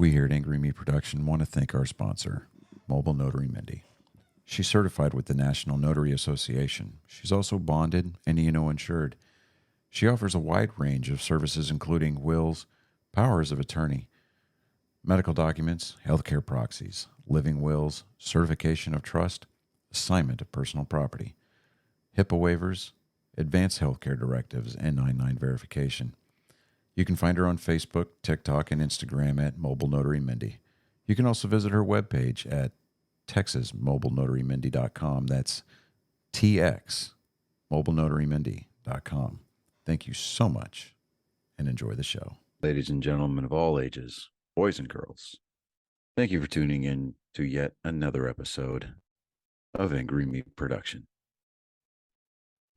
We here at Angry Me Production want to thank our sponsor, Mobile Notary Mindy. She's certified with the National Notary Association. She's also bonded and E&O insured. She offers a wide range of services including wills, powers of attorney, medical documents, healthcare proxies, living wills, certification of trust, assignment of personal property, HIPAA waivers, advanced healthcare directives, and 99 verification. You can find her on Facebook, TikTok, and Instagram at Mobile Notary Mindy. You can also visit her webpage at TexasMobileNotaryMindy.com. That's TX, MobileNotaryMindy.com. Thank you so much and enjoy the show. Ladies and gentlemen of all ages, boys and girls, thank you for tuning in to yet another episode of Angry Me Production.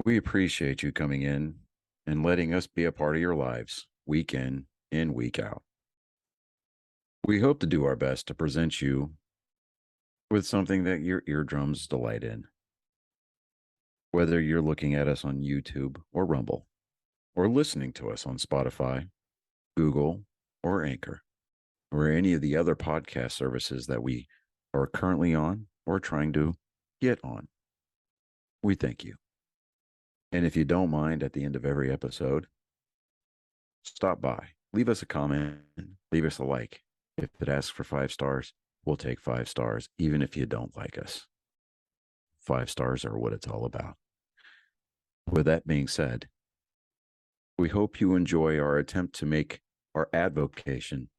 We appreciate you coming in and letting us be a part of your lives week in and week out. We hope to do our best to present you with something that your eardrums delight in. Whether you're looking at us on YouTube or Rumble, or listening to us on Spotify, Google, or Anchor, or any of the other podcast services that we are currently on or trying to get on, we thank you. And if you don't mind, at the end of every episode, stop by, leave us a comment, leave us a like. If it asks for 5 stars, we'll take 5 stars, even if you don't like us. 5 stars are what it's all about. With that being said, we hope you enjoy our attempt to make our advocation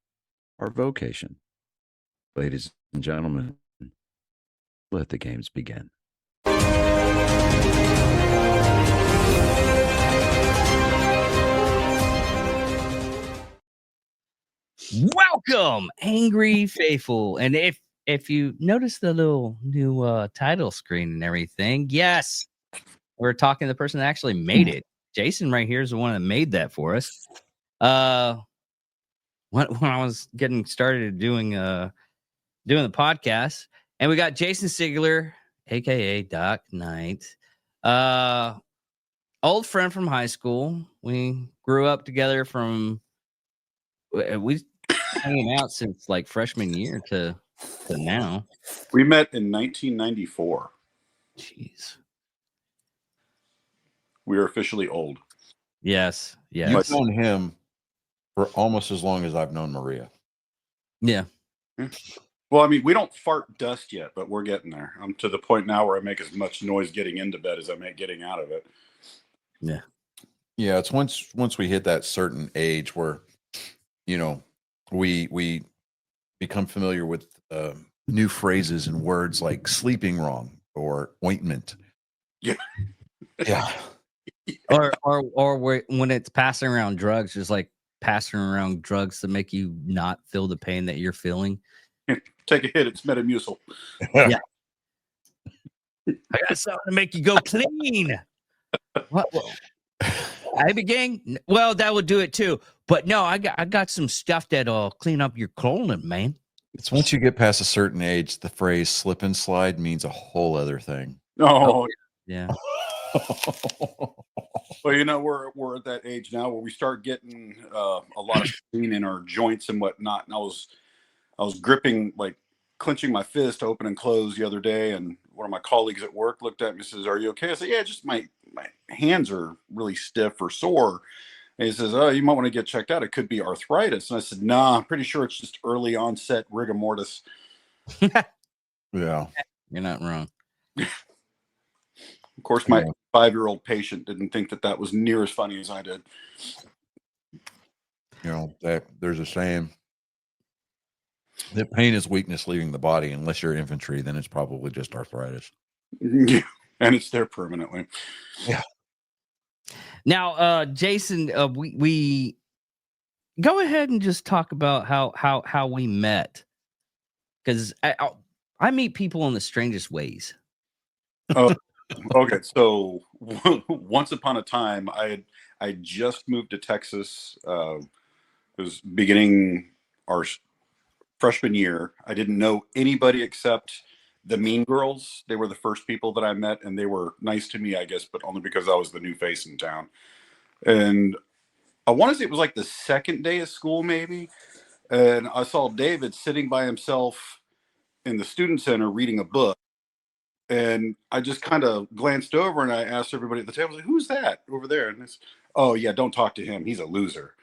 our vocation. Ladies and gentlemen, let the games begin. Welcome, Angry Faithful. And if you notice the little new title screen and everything, yes, we're talking to the person that actually made it. Jason right here is the one that made that for us. When I was getting started doing the podcast, and we got Jason Sigler, aka Doc Knight, old friend from high school. We grew up together from we hanging out since like freshman year to now. We met in 1994. Jeez. We are officially old. Yes. You've known him for almost as long as I've known Maria. Yeah. Well, I mean, we don't fart dust yet, but we're getting there. I'm to the point now where I make as much noise getting into bed as I make getting out of it. Yeah. Yeah, it's once we hit that certain age where, you know, we become familiar with new phrases and words like sleeping wrong or ointment. Yeah. Yeah. or when it's passing around drugs, just like passing around drugs to make you not feel the pain that you're feeling. Take a hit. It's Metamucil. Yeah. I got something to make you go clean. What? Ibogaine? Well, that would do it too. But no, I got some stuff that'll clean up your colon, man. It's once you get past a certain age, the phrase slip and slide means a whole other thing. Oh, yeah. Well, you know, we're at that age now where we start getting a lot of pain in our joints and whatnot. And I was gripping, like clenching my fist open and close the other day, and one of my colleagues at work looked at me and says, "Are you okay?" I said, "Yeah, just my hands are really stiff or sore." And he says, "Oh, you might want to get checked out. It could be arthritis." And I said, "Nah, I'm pretty sure it's just early onset rigor mortis." Yeah. You're not wrong. Of course, my 5-year-old patient didn't think that was near as funny as I did. You know, that there's a saying that pain is weakness leaving the body. Unless you're infantry, then it's probably just arthritis. And it's there permanently. Yeah. Now, Jason, we go ahead and just talk about how we met, because I meet people in the strangest ways. Oh, okay. So once upon a time, I just moved to Texas. It was beginning our freshman year. I didn't know anybody except the Mean Girls. They were the first people that I met, and they were nice to me, I guess, but only because I was the new face in town. And I want to say it was like the second day of school, maybe. And I saw David sitting by himself in the student center reading a book. And I just kind of glanced over and I asked everybody at the table, like, who's that over there? And it's, oh yeah, don't talk to him. He's a loser.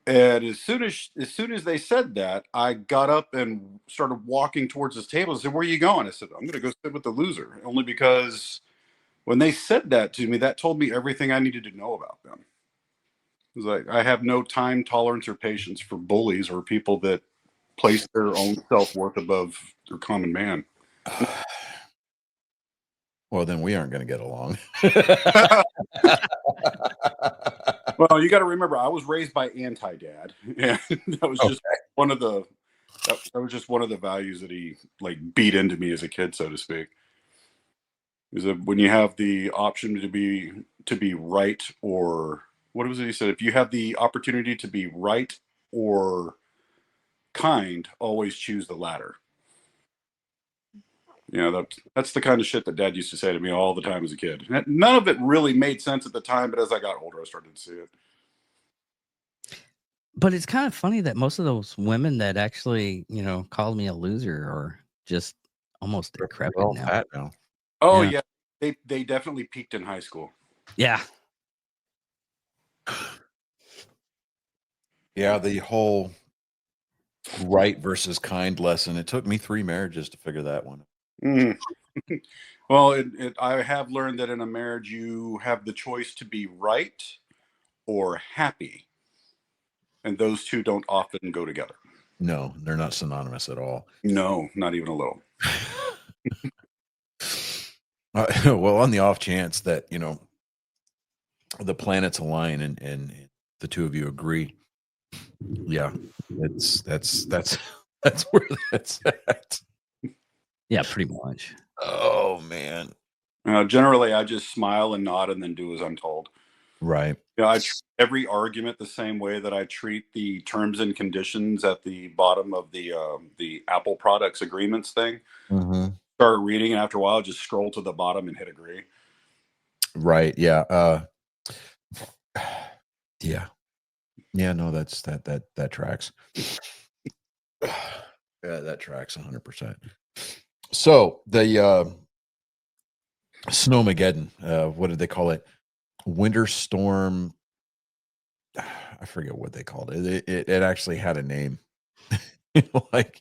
And as soon as they said that, I got up and started walking towards this table and said, where are you going? I said, I'm gonna go sit with the loser, only because when they said that to me, that told me everything I needed to know about them. It was like I have no time tolerance or patience for bullies or people that place their own self-worth above their common man. Well, then we aren't going to get along. Well, you got to remember, I was raised by anti-dad, and that was just one of the that was just one of the values that he like beat into me as a kid, so to speak. Is that when you have the option to be right, or what was it he said? If you have the opportunity to be right or kind, always choose the latter. That's the kind of shit that Dad used to say to me all the time as a kid. None of it really made sense at the time, but as I got older, I started to see it. But it's kind of funny that most of those women that actually, called me a loser are just almost decrepit They're all now. fat now. Oh Yeah. yeah, they definitely peaked in high school. Yeah. Yeah, the whole right versus kind lesson. It took me 3 marriages to figure that one. Mm. Well, I have learned that in a marriage, you have the choice to be right or happy, and those two don't often go together. No, they're not synonymous at all. No, not even a little. Well, on the off chance that the planets align and the two of you agree, yeah, that's where that's at. Yeah, pretty much. Oh man, Generally, I just smile and nod and then do as I'm told. right. Yeah, I treat every argument the same way that I treat the terms and conditions at the bottom of the Apple products agreements thing. Mm-hmm. Start reading, and after a while, just scroll to the bottom and hit agree. Right. Yeah. Yeah. Yeah. No, that tracks. Yeah, that tracks 100%. So the Snowmageddon, what did they call it? Winter storm. I forget what they called it. It actually had a name. Like,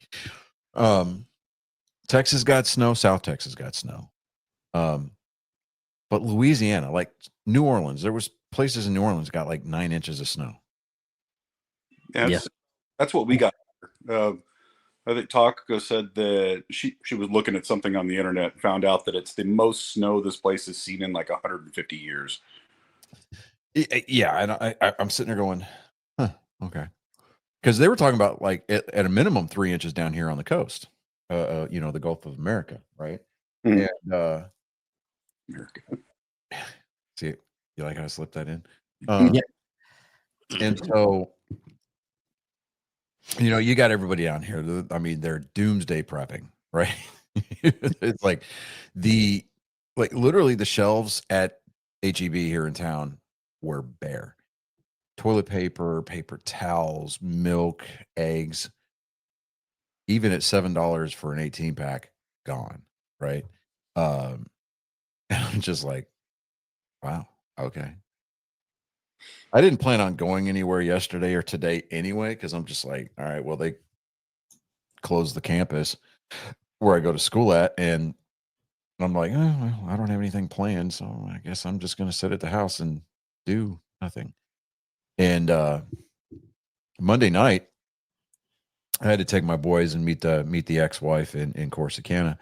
Texas got snow. South Texas got snow. But Louisiana, like New Orleans, there was places in New Orleans got like 9 inches of snow. That's what we got. I think Takako said that she was looking at something on the internet and found out that it's the most snow this place has seen in like 150 years. Yeah, and I'm sitting there going, huh, okay, because they were talking about like at a minimum 3 inches down here on the coast, the Gulf of America, right? Mhm. And America. see, you like how I slipped that in? Yeah. And so, you got everybody down here. I mean, they're doomsday prepping, right? It's like literally the shelves at HEB here in town were bare. Toilet paper, paper towels, milk, eggs, even at $7 for an 18 pack, gone, right? And I'm just like, wow, okay. I didn't plan on going anywhere yesterday or today anyway, because I'm just like, all right, well, they closed the campus where I go to school at, and I'm like, oh, well, I don't have anything planned, so I guess I'm just going to sit at the house and do nothing. And Monday night, I had to take my boys and meet the ex-wife in Corsicana,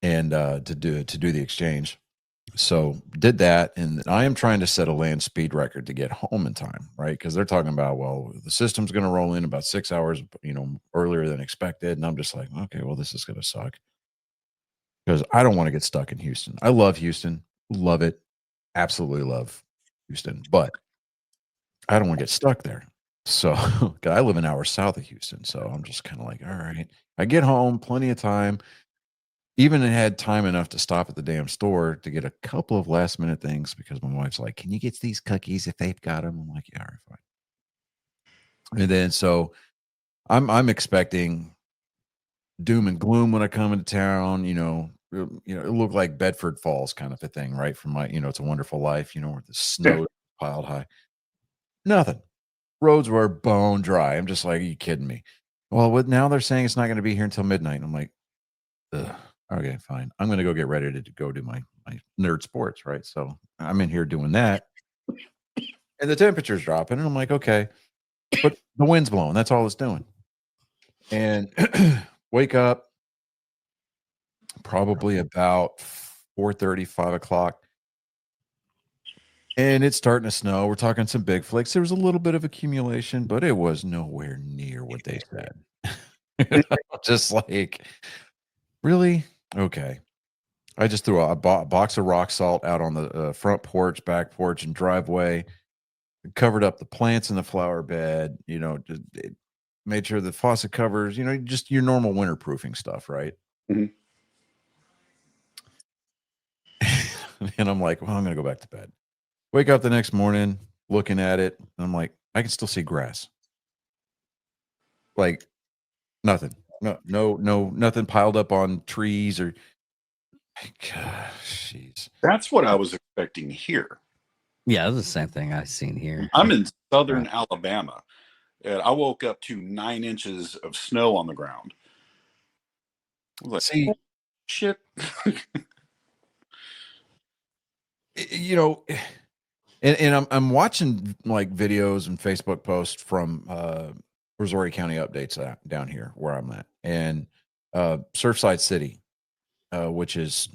and to do the exchange. So did that, and I am trying to set a land speed record to get home in time, right? Because they're talking about, well, the system's going to roll in about 6 hours, earlier than expected, and I'm just like, okay, well, this is going to suck because I don't want to get stuck in Houston. I love Houston, love it, absolutely love Houston, but I don't want to get stuck there. So 'cause I live an hour south of Houston, so I'm just kind of like, all right, I get home, plenty of time. Even had time enough to stop at the damn store to get a couple of last minute things because my wife's like, "Can you get these cookies if they've got them?" I'm like, "Yeah, all right, fine." And then so I'm expecting doom and gloom when I come into town. It looked like Bedford Falls kind of a thing, right? From my, It's a Wonderful Life, where the snow piled high. Nothing. Roads were bone dry. I'm just like, are you kidding me? Well, now they're saying it's not going to be here until midnight. I'm like, ugh, okay, fine. I'm going to go get ready to go do my nerd sports, right? So I'm in here doing that, and the temperature's dropping, and I'm like, okay, but the wind's blowing. That's all it's doing. And wake up probably about 4:30, 5 o'clock. And it's starting to snow. We're talking some big flakes. There was a little bit of accumulation, but it was nowhere near what they said. Just like, really? Okay. I just threw a box of rock salt out on the front porch, back porch, and driveway. Covered up the plants in the flower bed. Just made sure the faucet covers. Just your normal winterproofing stuff, right? Mhm. And I'm like, well, I'm going to go back to bed. Wake up the next morning, looking at it, and I'm like, I can still see grass. Like nothing. No, nothing piled up on trees or. Gosh, jeez. That's what I was expecting here. Yeah, that's the same thing I've seen here. I'm in southern Alabama, and I woke up to 9 inches of snow on the ground. I was like, See, oh, shit. And I'm watching like videos and Facebook posts from Missouri County updates down here where I'm at, and Surfside City, which is,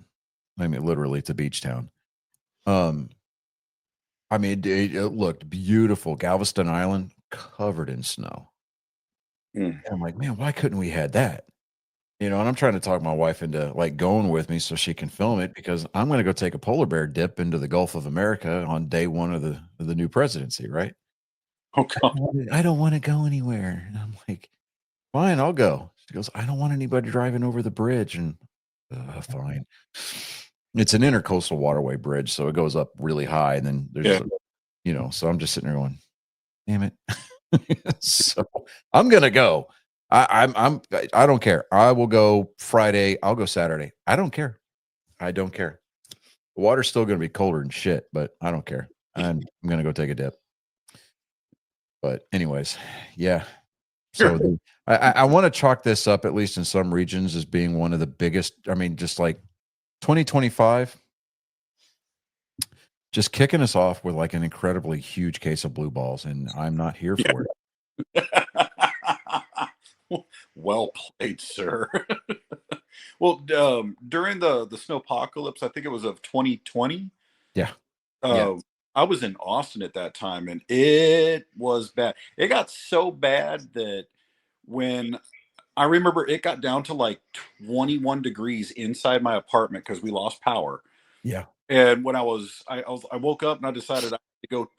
literally it's a beach town. It looked beautiful. Galveston Island covered in snow. And I'm like, man, why couldn't we had that? And I'm trying to talk my wife into like going with me so she can film it, because I'm going to go take a polar bear dip into the Gulf of America on day one of the new presidency, right? Oh, God. I don't want to go anywhere. And I'm like, fine, I'll go. She goes, I don't want anybody driving over the bridge. And fine. It's an intercoastal waterway bridge, so it goes up really high, and then there's, so I'm just sitting there going, damn it. So I'm gonna go. I don't care. I will go Friday. I'll go Saturday. I don't care. The water's still gonna be colder than shit, but I don't care. I'm gonna go take a dip. But anyways, yeah. So I want to chalk this up, at least in some regions, as being one of the biggest. Just like 2025, just kicking us off with like an incredibly huge case of blue balls, and I'm not here for it. Well played, sir. Well, during the snowpocalypse, I think it was of 2020. Yeah. I was in Austin at that time, and it was bad. It got so bad that when I remember it got down to like 21 degrees inside my apartment because we lost power. Yeah. And when I woke up and I decided I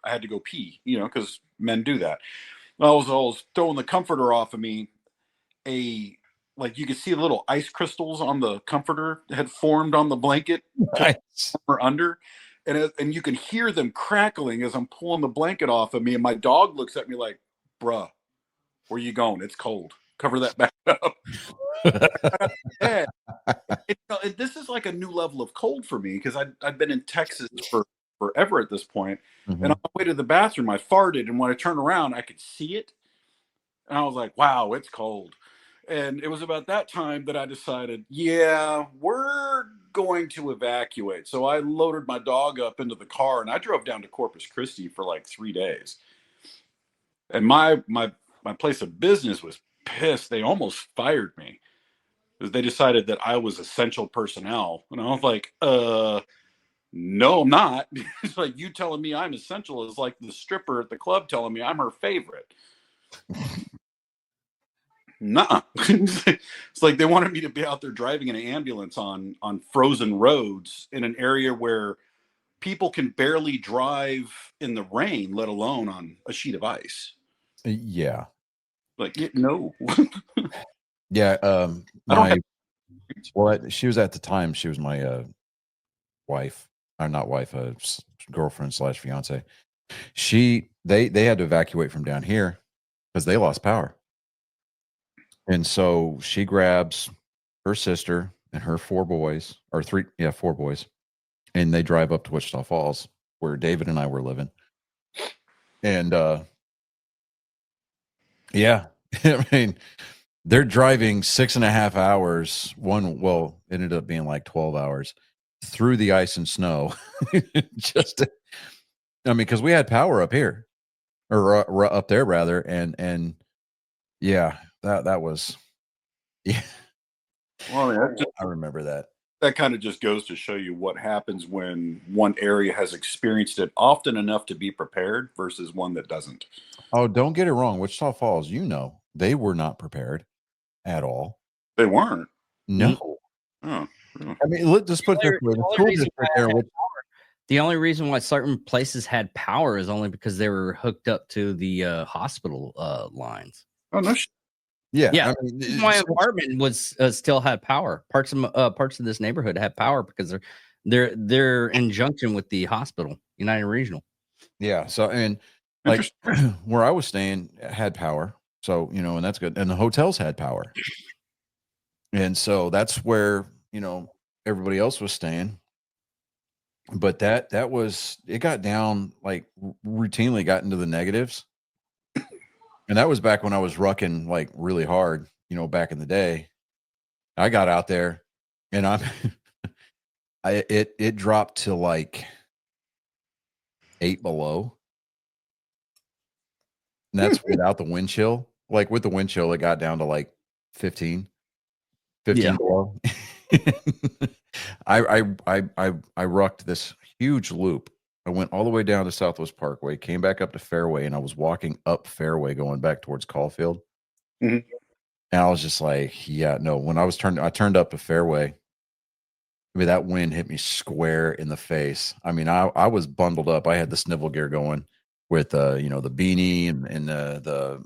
had to go pee, because men do that. I was throwing the comforter off of me. Like you could see little ice crystals on the comforter had formed on the blanket or under, and you can hear them crackling as I'm pulling the blanket off of me. And my dog looks at me like, "Bruh, where you going? It's cold. Cover that back up." This is like a new level of cold for me because I've been in Texas for forever at this point. Mm-hmm. And on my way to the bathroom, I farted, and when I turned around, I could see it, and I was like, "Wow, it's cold." And it was about that time that I decided, yeah, we're going to evacuate. So I loaded my dog up into the car and I drove down to Corpus Christi for like 3 days. And my place of business was pissed. They almost fired me because they decided that I was essential personnel. And I was like, no, I'm not. It's like, you telling me I'm essential is like the stripper at the club telling me I'm her favorite. Nah. It's like they wanted me to be out there driving an ambulance on frozen roads in an area where people can barely drive in the rain, let alone on a sheet of ice. Yeah. Like, no. Yeah. She was at the time, she was my wife, or not wife, girlfriend / fiance. They had to evacuate from down here because they lost power. And so she grabs her sister and her 4 boys, or 4 boys, and they drive up to Wichita Falls, where David and I were living. And yeah, I mean, they're driving 6.5 hours. Ended up being like 12 hours through the ice and snow. Because we had power up here, or up there rather, and yeah, that was, yeah. Well, I mean, I remember that. that kind of just goes to show you what happens when one area has experienced it often enough to be prepared versus one that doesn't. Oh, don't get it wrong. Wichita Falls, they were not prepared at all. They weren't. No. Oh. I mean, let's just put it this way: the school district there. The only reason why certain places had power is only because they were hooked up to the hospital lines. Oh no! Yeah, I mean, my apartment was still had power. Parts of this neighborhood had power because they're in junction with the hospital, United Regional. Yeah. So, and like where I was staying had power. So, and that's good. And the hotels had power. And so that's where, everybody else was staying. But it got down, like routinely got into the negatives. And that was back when I was rucking like really hard, back in the day. I got out there and it dropped to like 8 below. And that's without the wind chill. Like with the wind chill, it got down to like 15 below. I rucked this huge loop. I went all the way down to Southwest Parkway, came back up to Fairway, and I was walking up Fairway going back towards Caulfield. Mm-hmm. And I was just like, yeah, no. When I turned up to Fairway. I mean, that wind hit me square in the face. I mean, I was bundled up. I had the snivel gear going with the beanie and the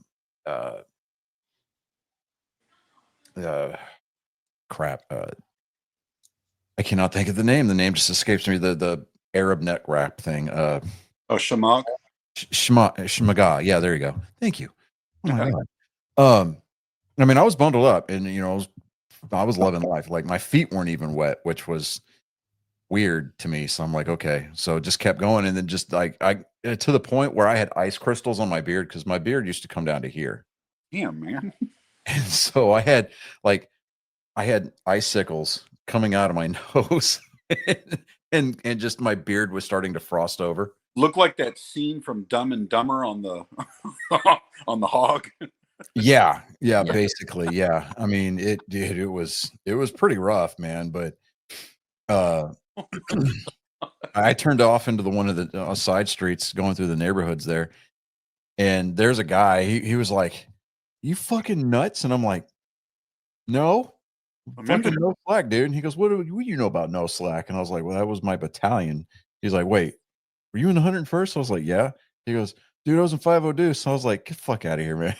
crap. I cannot think of the name. The name just escapes me. The Arab neck wrap thing. Shamag. Shmaga. Yeah, there you go. Thank you. Oh my God. I mean, I was bundled up, and I was loving life. Like my feet weren't even wet, which was weird to me. So I'm like, okay. So just kept going, and then just like to the point where I had ice crystals on my beard because my beard used to come down to here. Damn, man. And so I had icicles coming out of my nose, and just my beard was starting to frost over. Looked like that scene from Dumb and Dumber on the on the hog. Yeah, basically, yeah. I mean, it was pretty rough, man. But I turned off into one of the side streets going through the neighborhoods there, and there's a guy. He was like, "You fucking nuts?" And I'm like, "No, fucking no slack, dude." And he goes, "What do you know about no slack?" And I was like, "Well, that was my battalion." He's like, "Wait, were you in the 101st?" I was like, "Yeah." He goes, "Dude, I was in 50 Deuce." I was like, "Get the fuck out of here, man."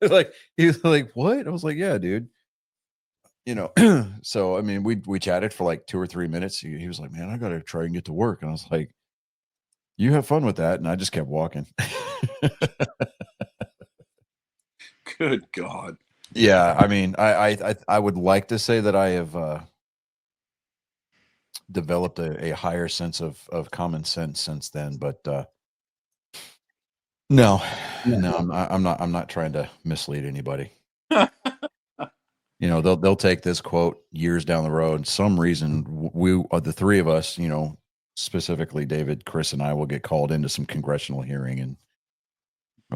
Like, he was like, "What?" I was like, "Yeah, dude." So I mean, we chatted for like 2 or 3 minutes. He was like, "Man, I gotta try and get to work." And I was like, "You have fun with that." And I just kept walking. Good God. Yeah, I mean, I would like to say that I have developed a higher sense of common sense since then, but no, I'm not trying to mislead anybody. They'll take this quote years down the road. Some reason we the three of us, specifically David, Chris, and I will get called into some congressional hearing, and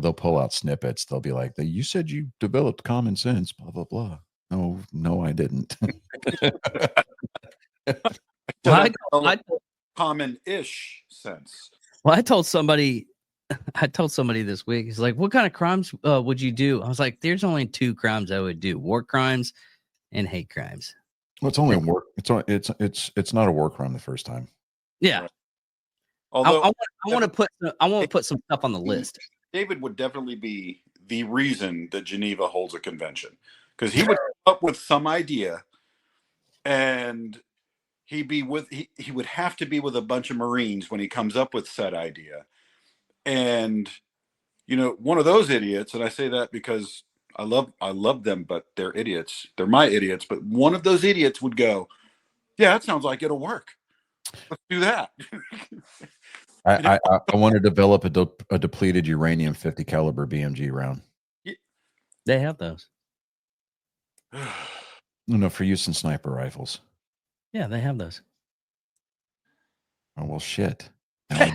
they'll pull out snippets. They'll be like, "You said you developed common sense, blah blah blah." No, I didn't. Common-ish sense. Well, I told somebody this week. He's like, "What kind of crimes would you do?" I was like, "There's only 2 crimes I would do: war crimes and hate crimes." Well, it's only a war. It's not a war crime the first time. Yeah. Right. Although I want to put some stuff on the list. David would definitely be the reason that Geneva holds a convention, because he would come up with some idea, and he would have to be with a bunch of Marines when he comes up with said idea. And one of those idiots, and I say that because I love them, but they're idiots. They're my idiots. But one of those idiots would go, "Yeah, that sounds like it'll work. Let's do that." I want to develop a depleted uranium 50 caliber BMG round. They have those. No, for use in sniper rifles. Yeah, they have those. Oh well, shit. Now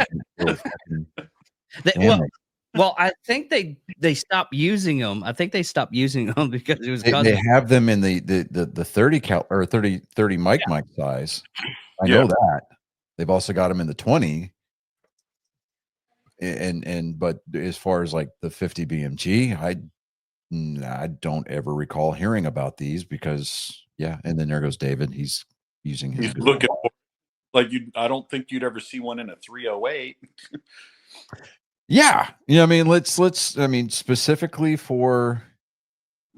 Well, I think they stopped using them. I think they stopped using them because it was they have them in the 30 cal or 30 mic size. I know that. They've also got them in the 20. But as far as like the 50 BMG, I don't ever recall hearing about these because and then there goes David. He's using his. He's looking like you. I don't think you'd ever see one in a 308. Yeah, I mean, let's. I mean, specifically for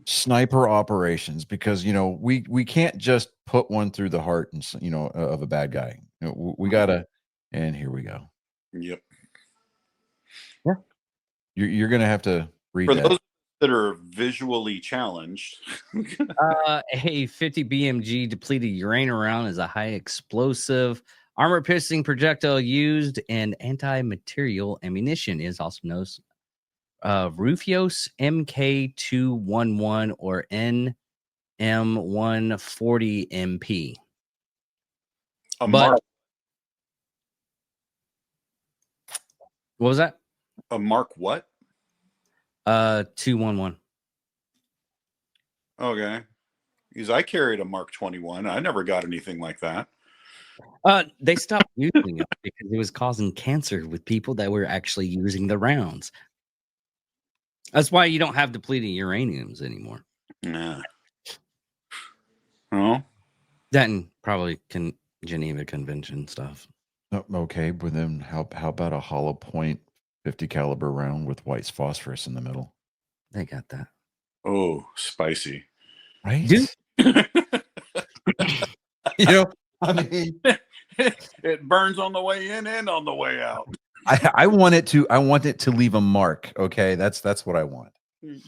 sniper operations, because we can't just put one through the heart and of a bad guy. We gotta. And here we go. Yep. Yeah. You're gonna have to read for that. those that are visually challenged. A 50 BMG depleted uranium round is a high explosive armor piercing projectile used in anti-material ammunition. Is also known as Rufios MK211 or NM140 MP. What was that? A Mark what? 211. Okay. Because I carried a Mark 21. I never got anything like that. They stopped using it because it was causing cancer with people that were actually using the rounds. That's why you don't have depleted uraniums anymore. Yeah. Oh. That and probably Geneva Convention stuff. Okay, but then how about a hollow point 50 caliber round with white phosphorus in the middle? They got that. Oh, spicy. Right? Dude. I mean, it burns on the way in and on the way out. I want it to leave a mark. Okay, that's what I want.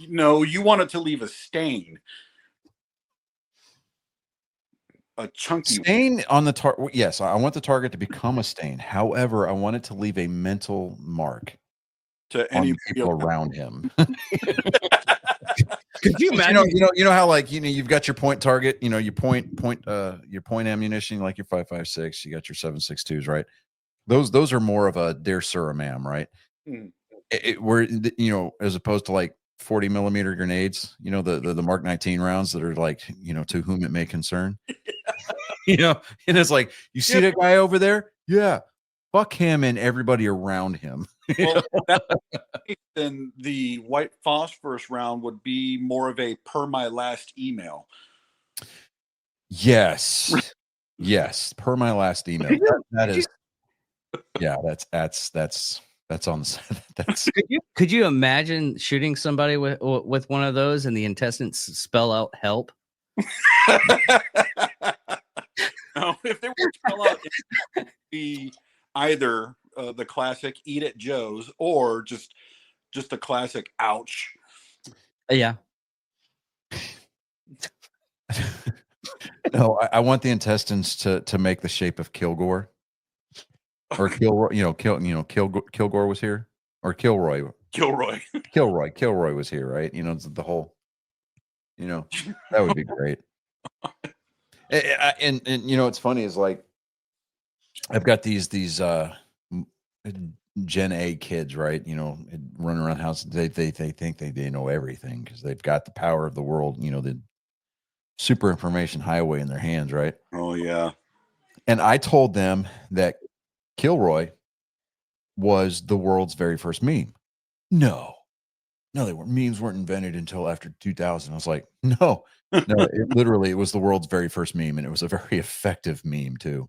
No, you want it to leave a stain. A chunky stain on the target. Yes, I want the target to become a stain. However, I want it to leave a mental mark to any people around him. Could you imagine? You know how like you've got your point target. Your point ammunition, like your 5.56. You got your 7.62s, right? Those are more of a dear sir, ma'am, right? Where as opposed to like 40 millimeter grenades, the Mark 19 rounds that are like, to whom it may concern. And it's like, you see that guy over there? Yeah, fuck him and everybody around him. Well, then the white phosphorus round would be more of a per my last email. Yes, per my last email. That is, that's on the that's. Could you imagine shooting somebody with one of those and the intestines spell out help? No, if they were to spell out, it would be either the classic "Eat at Joe's" or just a classic "Ouch." Yeah. No, I want the intestines to make the shape of Kilgore. Or Kilroy, Kilgore was here, or Kilroy was here, right? The whole, that would be great. And it's funny is like, I've got these Gen A kids, right? Running around the house. They think they know everything because they've got the power of the world, the super information highway in their hands, right? Oh yeah. And I told them that Kilroy was the world's very first meme. No, memes weren't invented until after 2000. I was like, no, it was the world's very first meme, and it was a very effective meme too.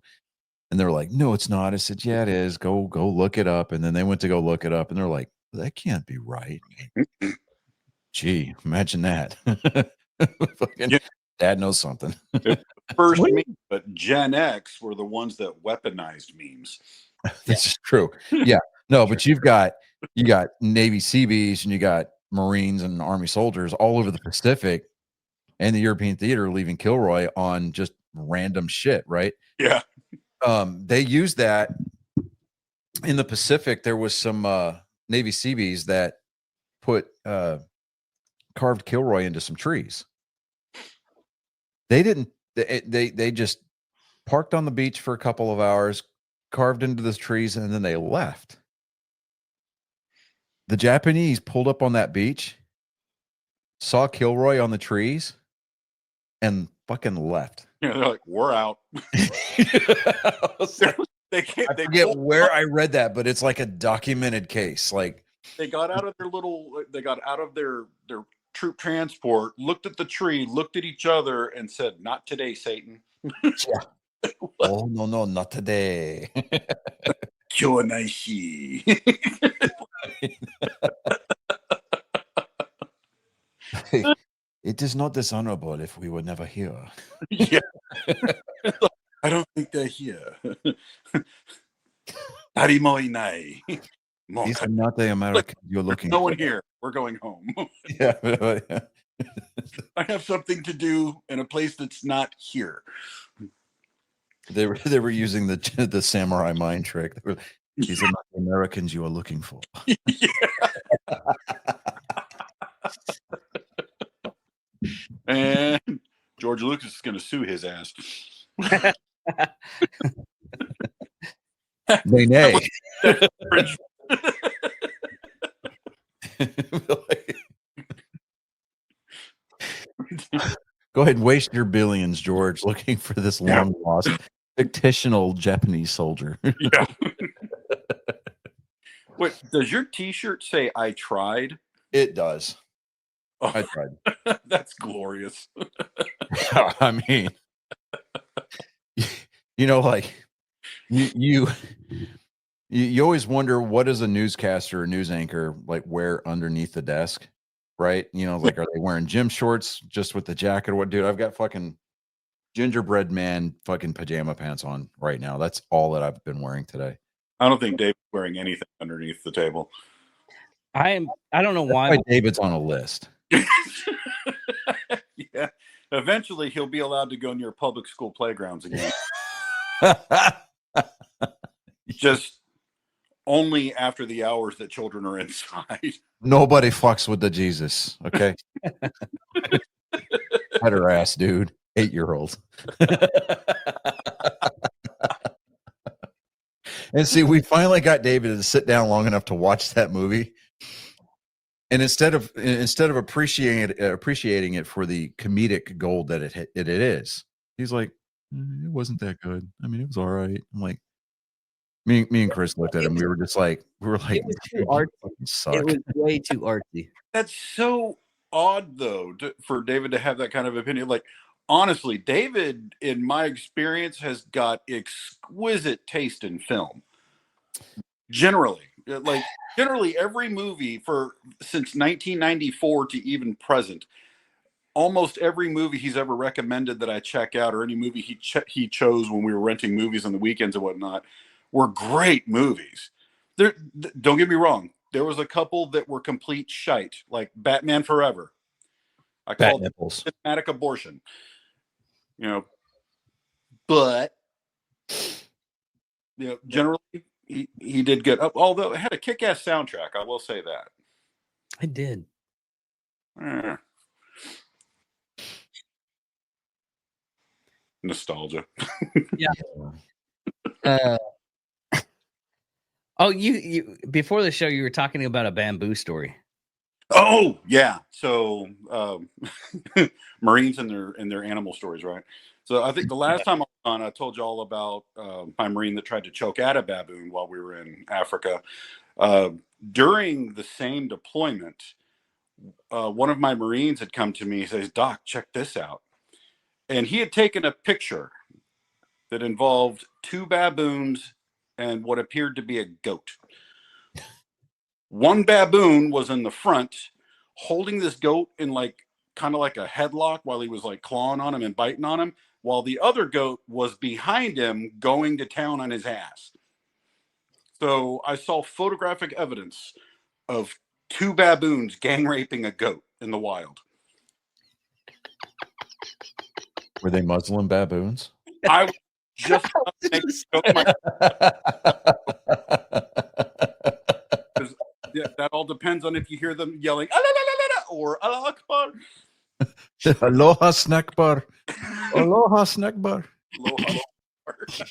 And they were like, no, it's not. I said, yeah, it is. Go look it up. And then they went to go look it up, and they're like, that can't be right. Gee, imagine that. Fucking dad knows something. First meme, but Gen X were the ones that weaponized memes. This is true. Yeah. No, but you got Navy Seabees and you got Marines and Army soldiers all over the Pacific and the European theater, leaving Kilroy on just random shit, right? Yeah. They used that in the Pacific. There was some Navy Seabees that put carved Kilroy into some trees. They didn't. They just parked on the beach for a couple of hours, carved into the trees, and then they left. The Japanese pulled up on that beach, saw Kilroy on the trees, and fucking left. Yeah, they're like, we're out. They can't. I forget where I read that, but it's like a documented case. Like they got out of their troop transport, looked at the tree, looked at each other, and said, "Not today, Satan." Yeah. Oh no, not today. Kyonaishi. It is not dishonorable if we were never here. Yeah. I don't think they're here. Arimo inai. These are not the Americans you're looking No for. one here. We're going home. Yeah. I have something to do in a place that's not here. They were using the samurai mind trick. These are not the Americans you are looking for. And George Lucas is going to sue his ass. Nay. Go ahead and waste your billions, George, looking for this long lost fictional Japanese soldier. Yeah. Wait, does your T-shirt say "I tried"? It does. Oh, I tried. That's glorious. I mean, like you always wonder, what does a newscaster or news anchor like wear underneath the desk, right? Like, are they wearing gym shorts just with the jacket or what? Dude, I've got fucking gingerbread man fucking pajama pants on right now. That's all that I've been wearing today. I don't think Dave's wearing anything underneath the table. I don't know why. David's on a list. Yeah. Eventually, he'll be allowed to go near public school playgrounds again. Just only after the hours that children are inside. Nobody fucks with the Jesus, okay? Had her ass, dude. 8-year-old. And see, we finally got David to sit down long enough to watch that movie. And instead of appreciating it for the comedic gold that it is, he's like, it wasn't that good. I mean, it was all right. I'm like, me and Chris looked at him. We were like, it was too artsy. Suck. It was way too artsy. That's so odd, though, for David to have that kind of opinion. Like, honestly, David, in my experience, has got exquisite taste in film. Generally, every movie since 1994 to even present, almost every movie he's ever recommended that I check out, or any movie he chose when we were renting movies on the weekends and whatnot, were great movies. Don't get me wrong. There was a couple that were complete shite, like Batman Forever. I called it systematic abortion. But generally he did good. Although it had a kick-ass soundtrack, I will say that. I did. Nostalgia. Yeah. Oh, you before the show you were talking about a bamboo story. Oh yeah. So Marines and their animal stories, right? So I think the last time I was on, I told you all about my Marine that tried to choke out a baboon while we were in Africa. During the same deployment, one of my Marines had come to me and says, "Doc, check this out." And he had taken a picture that involved 2 baboons and what appeared to be a goat. One baboon was in the front holding this goat in kind of like a headlock while he was like clawing on him and biting on him, while the other goat was behind him going to town on his ass. So I saw photographic evidence of 2 baboons gang raping a goat in the wild. Were they Muslim baboons? I was just that all depends on if you hear them yelling "Ah, la, la, la, la," or Allah Akbar. Aloha snack bar. Aloha snack bar. Aloha Akbar.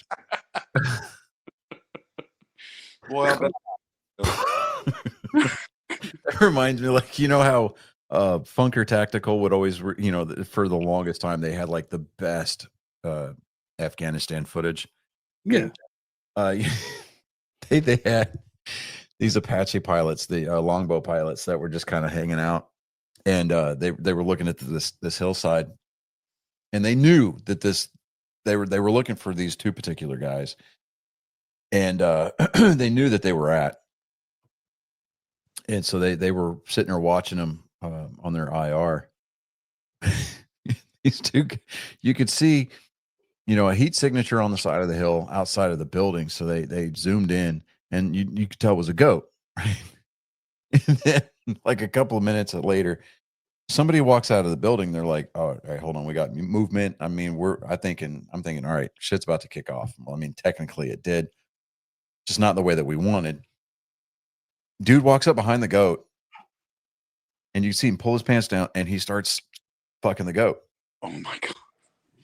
Boy, I bet. That reminds me, like, you know how Funker Tactical would always, for the longest time, they had like the best Afghanistan footage. Yeah. They had these Apache pilots, the longbow pilots that were just kind of hanging out, and they were looking at this hillside, and they knew that they were looking for these 2 particular guys, and they knew that they were and so they were sitting there watching them on their IR. These 2, you could see, a heat signature on the side of the hill outside of the building. So they zoomed in, and you could tell it was a goat. Right? And then, like a couple of minutes later, somebody walks out of the building. They're like, "Oh, all right, hold on, we got movement." I mean, I'm thinking, all right, shit's about to kick off. Well, I mean, technically it did, just not the way that we wanted. Dude walks up behind the goat, and you see him pull his pants down, and he starts fucking the goat. Oh my God.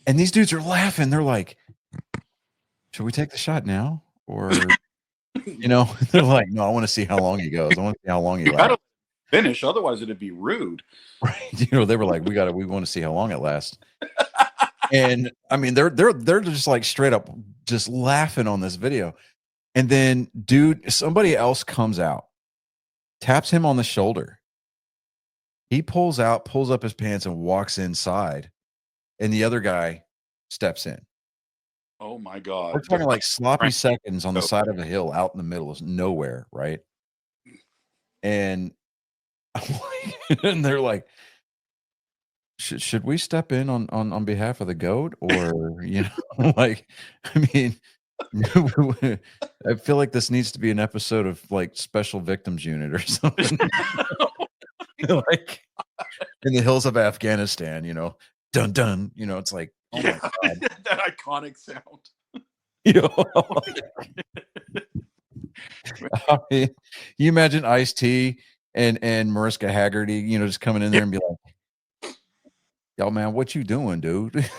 And these dudes are laughing. They're like, should we take the shot now? Or, they're like, no, I want to see how long he goes. I want to see how long he lasts. Finish, otherwise it'd be rude. Right. They were like, we want to see how long it lasts. And I mean, they're just like straight up just laughing on this video. And then, dude, somebody else comes out, taps him on the shoulder. He pulls up his pants and walks inside. And the other guy steps in. Oh my God. We're talking like sloppy seconds on the side of a hill out in the middle of nowhere, right? And and they're like, should we step in on behalf of the goat? Or, like, I mean, I feel like this needs to be an episode of like Special Victims Unit or something. Like in the hills of Afghanistan, dun dun, it's like, oh my God. That iconic sound. I mean, you imagine Ice-T and Mariska Hargitay, just coming in there and be like, yo, man, what you doing, dude?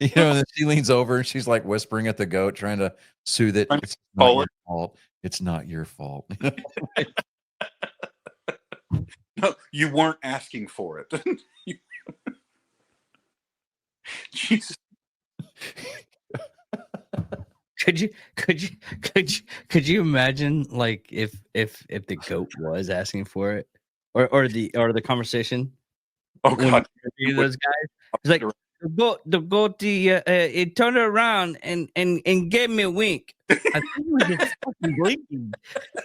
And then she leans over and she's like whispering at the goat, trying to soothe it. It's not your fault. It's not your fault. No, you weren't asking for it. Jesus. Could you imagine, like, if the goat was asking for it, or the conversation? Oh God, those guys. It's like the goat, it turned around and gave me a wink. I think it was just fucking blinking.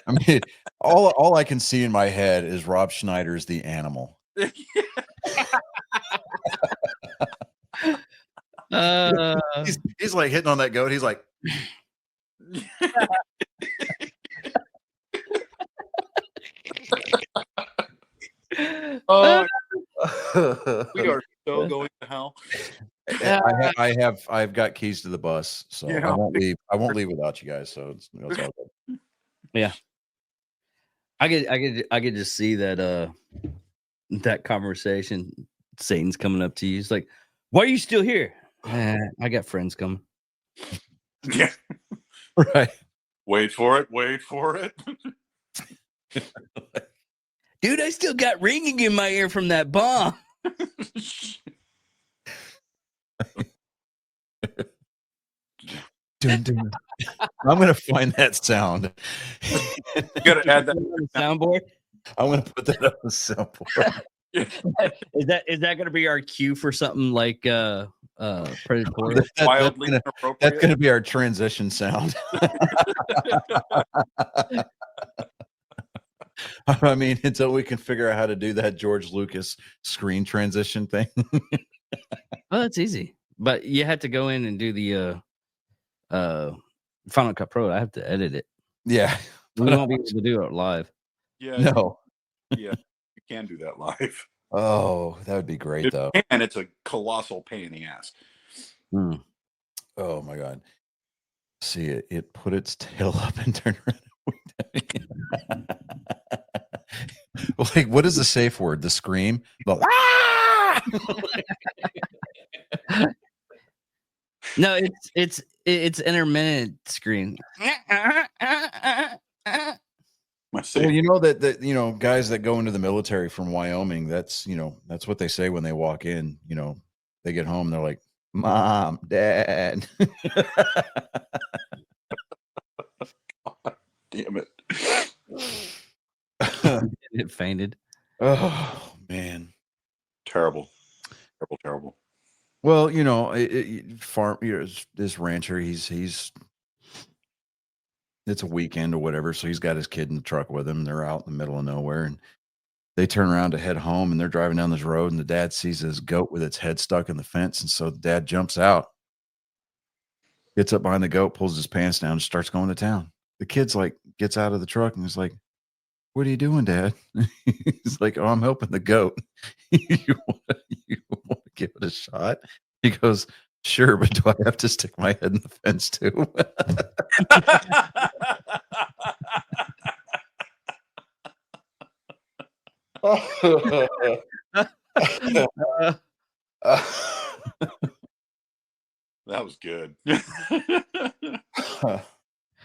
I mean, all I can see in my head is Rob Schneider's The Animal. He's like hitting on that goat. He's like, oh, we are so going to hell. I've got keys to the bus, so Yeah. I won't leave without you guys. So it's all good. Yeah, I could just see that that conversation. Satan's coming up to you. He's like, "Why are you still here?" I got friends coming. Yeah, right. Wait for it. Dude, I still got ringing in my ear from that bomb. Dun, dun. I'm gonna find that sound. You gotta add that on the soundboard. I'm gonna put that on the soundboard. Is that gonna be our cue for something like predatory? wildly That's inappropriate. gonna be our transition sound. I mean, until we can figure out how to do that George Lucas screen transition thing. Oh, that's easy. But you had to go in and do the Final Cut Pro. I have to edit it. Yeah. We won't be able to do it live. Yeah, No. yeah, you can do that live. Oh, that would be great, though. And it's a colossal pain in the ass. Hmm. Oh, my God. See, it put its tail up and turned around. Like, what is the safe word? The scream? The, ah! No, it's intermittent screen. My Well, safe. you know that guys that go into the military from Wyoming, that's what they say when they walk in. They get home, they're like, "Mom, Dad." Damn it. It fainted. Oh man. Terrible. Terrible. Well, farm. This rancher, he's. It's a weekend or whatever, so he's got his kid in the truck with him. They're out in the middle of nowhere, and they turn around to head home, and they're driving down this road, and the dad sees his goat with its head stuck in the fence, and so the dad jumps out, gets up behind the goat, pulls his pants down, and starts going to town. The kid's like, gets out of the truck and is like, "What are you doing, Dad?" He's like, "Oh, I'm helping the goat." You want to give it a shot? He goes, "Sure, but do I have to stick my head in the fence too?" That was good.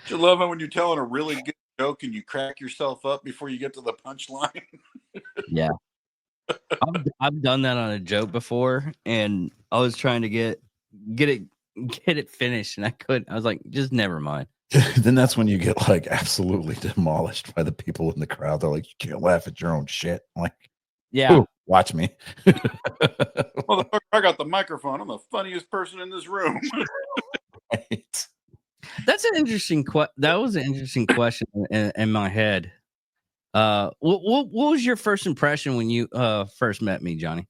You love it when you're telling a really good joke and you crack yourself up before you get to the punchline. Yeah. I've done that on a joke before, and I was trying to get it finished, and I couldn't. I was like, just never mind. Then that's when you get like absolutely demolished by the people in the crowd. They're like, "You can't laugh at your own shit." I'm like, Yeah. "Ooh, watch me." Motherfucker, I got the microphone. I'm the funniest person in this room. Right. That's an interesting that was an interesting question in my head. What was your first impression when you first met me, Johnny?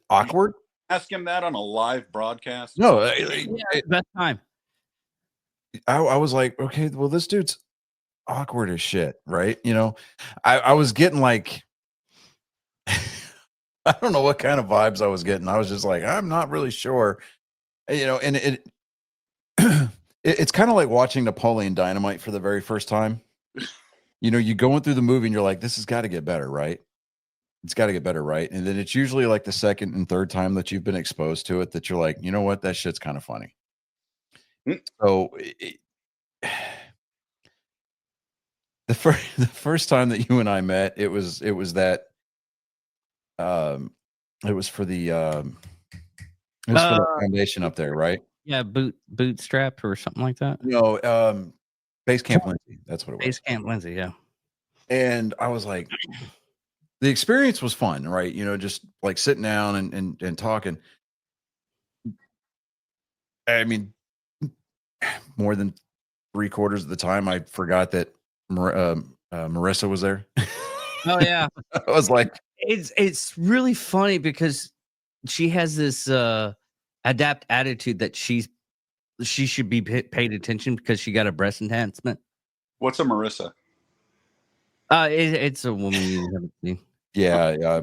Awkward. Ask him that on a live broadcast. No, Best time. I was like, okay, well, this dude's awkward as shit, right? I was getting like, I don't know what kind of vibes I was getting. I was just like, I'm not really sure, and it's kind of like watching Napoleon Dynamite for the very first time. You going through the movie and you're like, this has got to get better, right? It's got to get better, right? And then it's usually like the second and third time that you've been exposed to it that you're like, you know what, that shit's kind of funny. So the first time that you and I met, it was that it was for the foundation up there, right? Yeah, bootstrap or something like that. No, Base Camp Lindsay. That's what it was. Base Camp Lindsay, yeah. And I was like, the experience was fun, right? Just like sitting down and talking. I mean, more than 3/4 of the time, I forgot that Marissa was there. Oh yeah, I was like, it's really funny because she has this adapt attitude that she should be paid attention because she got a breast enhancement. What's a Marissa? It's a woman you haven't seen. Yeah.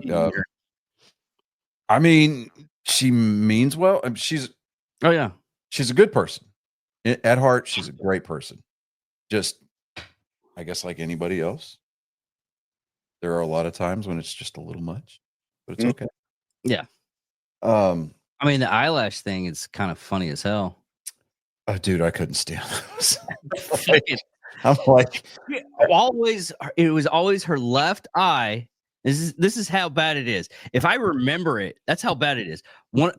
I mean, she means well. She's a good person. At heart, she's a great person. Just, I guess, like anybody else, there are a lot of times when it's just a little much, but it's okay. Yeah. I mean, the eyelash thing is kind of funny as hell. Oh, dude, I couldn't stand those. I'm like, it was always her left eye. This is how bad it is. If I remember it, that's how bad it is.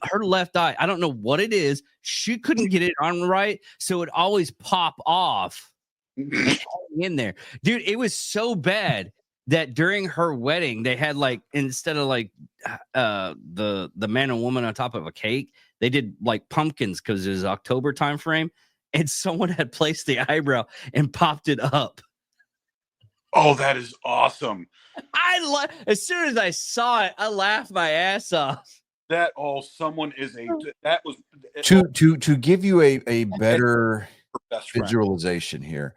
Her left eye, I don't know what it is. She couldn't get it on right, so it always pop off in there. Dude, it was so bad that during her wedding, they had like, instead of like the man and woman on top of a cake, they did like pumpkins because it was October time frame, and someone had placed the eyebrow and popped it up. Oh, that is awesome. As soon as I saw it, I laughed my ass off. someone is that was To give you a better her best friend. visualization here.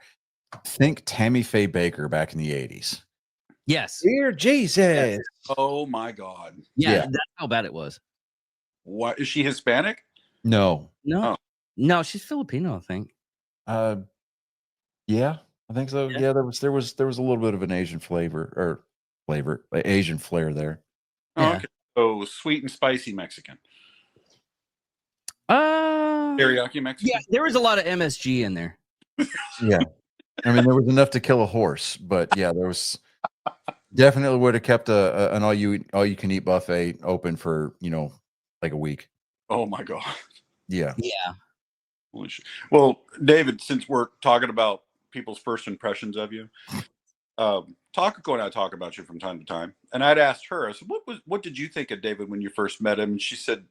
Think Tammy Faye Baker back in the 80s. Yes. Dear Jesus. Oh my God. Yeah, Yeah. that's how bad it was. What is she No. Hispanic? No, Oh. no, she's Filipino, I think. Yeah, I think so. Yeah. Yeah, there was a little bit of an Asian Asian flair there. Oh, Yeah. okay. So sweet and spicy Mexican. Uh, Teriyaki Mexican. yeah, there was a lot of MSG in there. Yeah. I mean, there was enough to kill a horse, but yeah, there was definitely would have kept an all you can eat buffet open for, like a week. Oh my God. Yeah. Yeah. Well, David, since we're talking about people's first impressions of you, Takako and I talk about you from time to time, and I'd asked her, I said, what did you think of David when you first met him? And she said,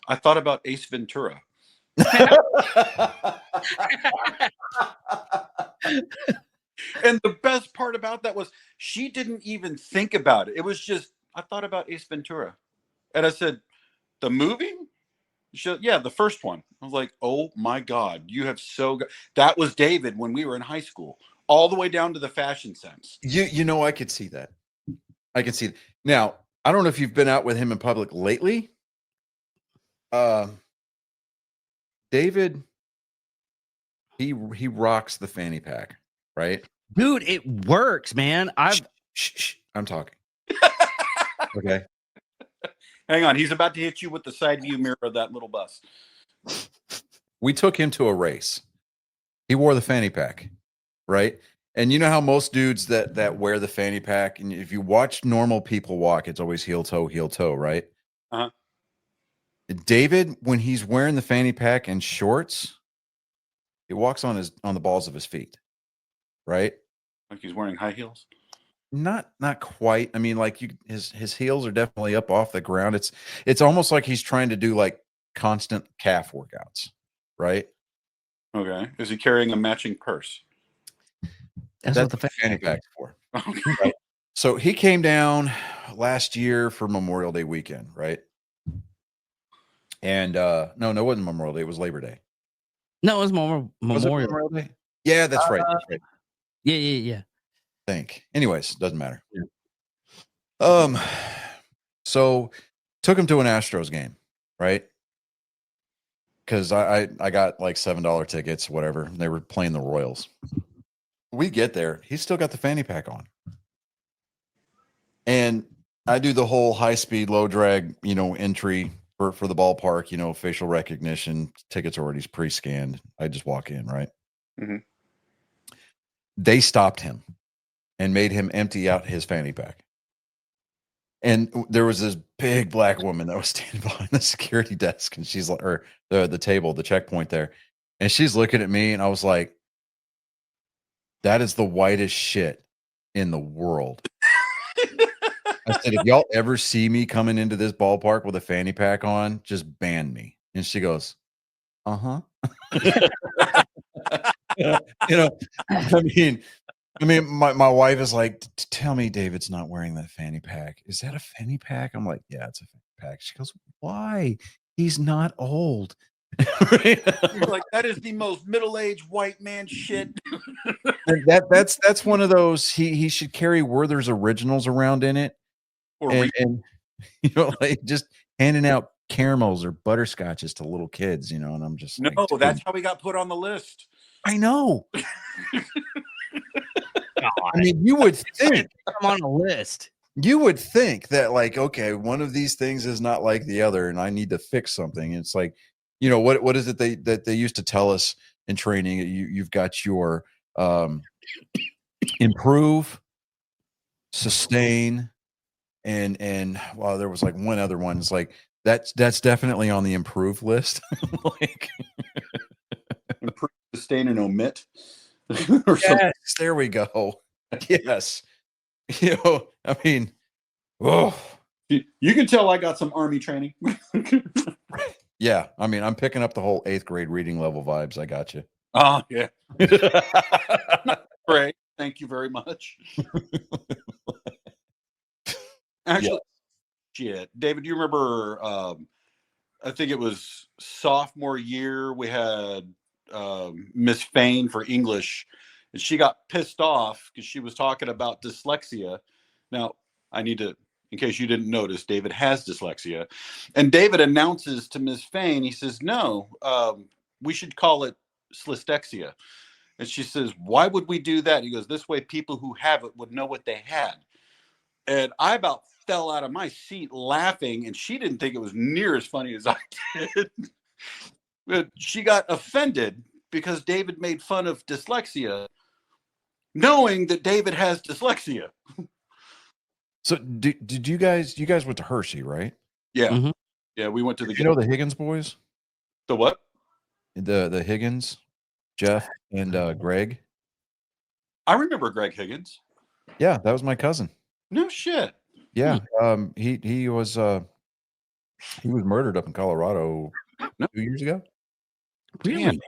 I thought about Ace Ventura. And the best part about that was she didn't even think about it. It was just, I thought about Ace Ventura. And I said, the movie? Yeah, the first one. I was like, oh my God, you have that was David when we were in high school, all the way down to the fashion sense. I could see that. I can see that. Now, I don't know if you've been out with him in public lately. David, he rocks the fanny pack, right? Dude, it works, man. Shh, I'm talking. Okay. Hang on, he's about to hit you with the side view mirror of that little bus. We took him to a race. He wore the fanny pack, right? And you know how most dudes that wear the fanny pack, and if you watch normal people walk, it's always heel toe, right? Uh-huh. David, when he's wearing the fanny pack and shorts, he walks on the balls of his feet, right? Like he's wearing high heels. Not quite. I mean, like his heels are definitely up off the ground. It's almost like he's trying to do like constant calf workouts, right? Okay. Is he carrying a matching purse? That's what the fanny pack's for. Okay. Right. So he came down last year for Memorial Day weekend, right? And no, it wasn't Memorial Day. It was Labor Day. No, it was Was it Memorial. Memorial Day? Yeah, that's right. That's right. Yeah. Anyways, doesn't matter. Yeah. So took him to an Astros game, right? Because I got like $7 tickets, whatever. They were playing the Royals. We get there, he's still got the fanny pack on, and I do the whole high speed, low drag, entry for the ballpark. Facial recognition, tickets already pre-scanned. I just walk in, right? Mm-hmm. They stopped him and made him empty out his fanny pack. And there was this big black woman that was standing behind the security desk, and she's like, or the table, the checkpoint there. And she's looking at me, and I was like, that is the whitest shit in the world. I said, if y'all ever see me coming into this ballpark with a fanny pack on, just ban me. And she goes, uh-huh. I mean, my wife is like, tell me David's not wearing that fanny pack. Is that a fanny pack? I'm like, yeah, it's a fanny pack. She goes, why? He's not old. Like, that is the most middle-aged white man shit. That's one of those. He should carry Werther's Originals around in it, and like just handing out caramels or butterscotches to little kids, and I'm just no, like, that's how we got put on the list. I know. I mean, you would think I'm on a list. You would think that, like, okay, one of these things is not like the other, and I need to fix something. It's like, what is it that they used to tell us in training? You've got your improve, sustain, and well, there was like one other one. It's like that's definitely on the improve list. Like improve, sustain, and omit. Yes, there we go. Yes. I mean, oh, you can tell I got some Army training. Yeah, I mean, I'm picking up the whole 8th grade reading level vibes. I got you. Oh, yeah. Great. Thank you very much. Actually, shit. David, do you remember? I think it was sophomore year. We had Miss Fain for English, and she got pissed off because she was talking about dyslexia. Now, I need to, in case you didn't notice, David has dyslexia, and David announces to Miss Fain, he says, "No, we should call it dyslexia." And she says, "Why would we do that?" He goes, "This way, people who have it would know what they had." And I about fell out of my seat laughing, and she didn't think it was near as funny as I did. But she got offended because David made fun of dyslexia, knowing that David has dyslexia. So did you guys went to Hershey, right? Yeah. Mhm. Yeah, we went to the You know the Higgins boys? the what? The Higgins, Jeff and Greg? I remember Greg Higgins. Yeah, that was my cousin. No shit. Yeah. He was murdered up in Colorado No. 2 years ago. Really?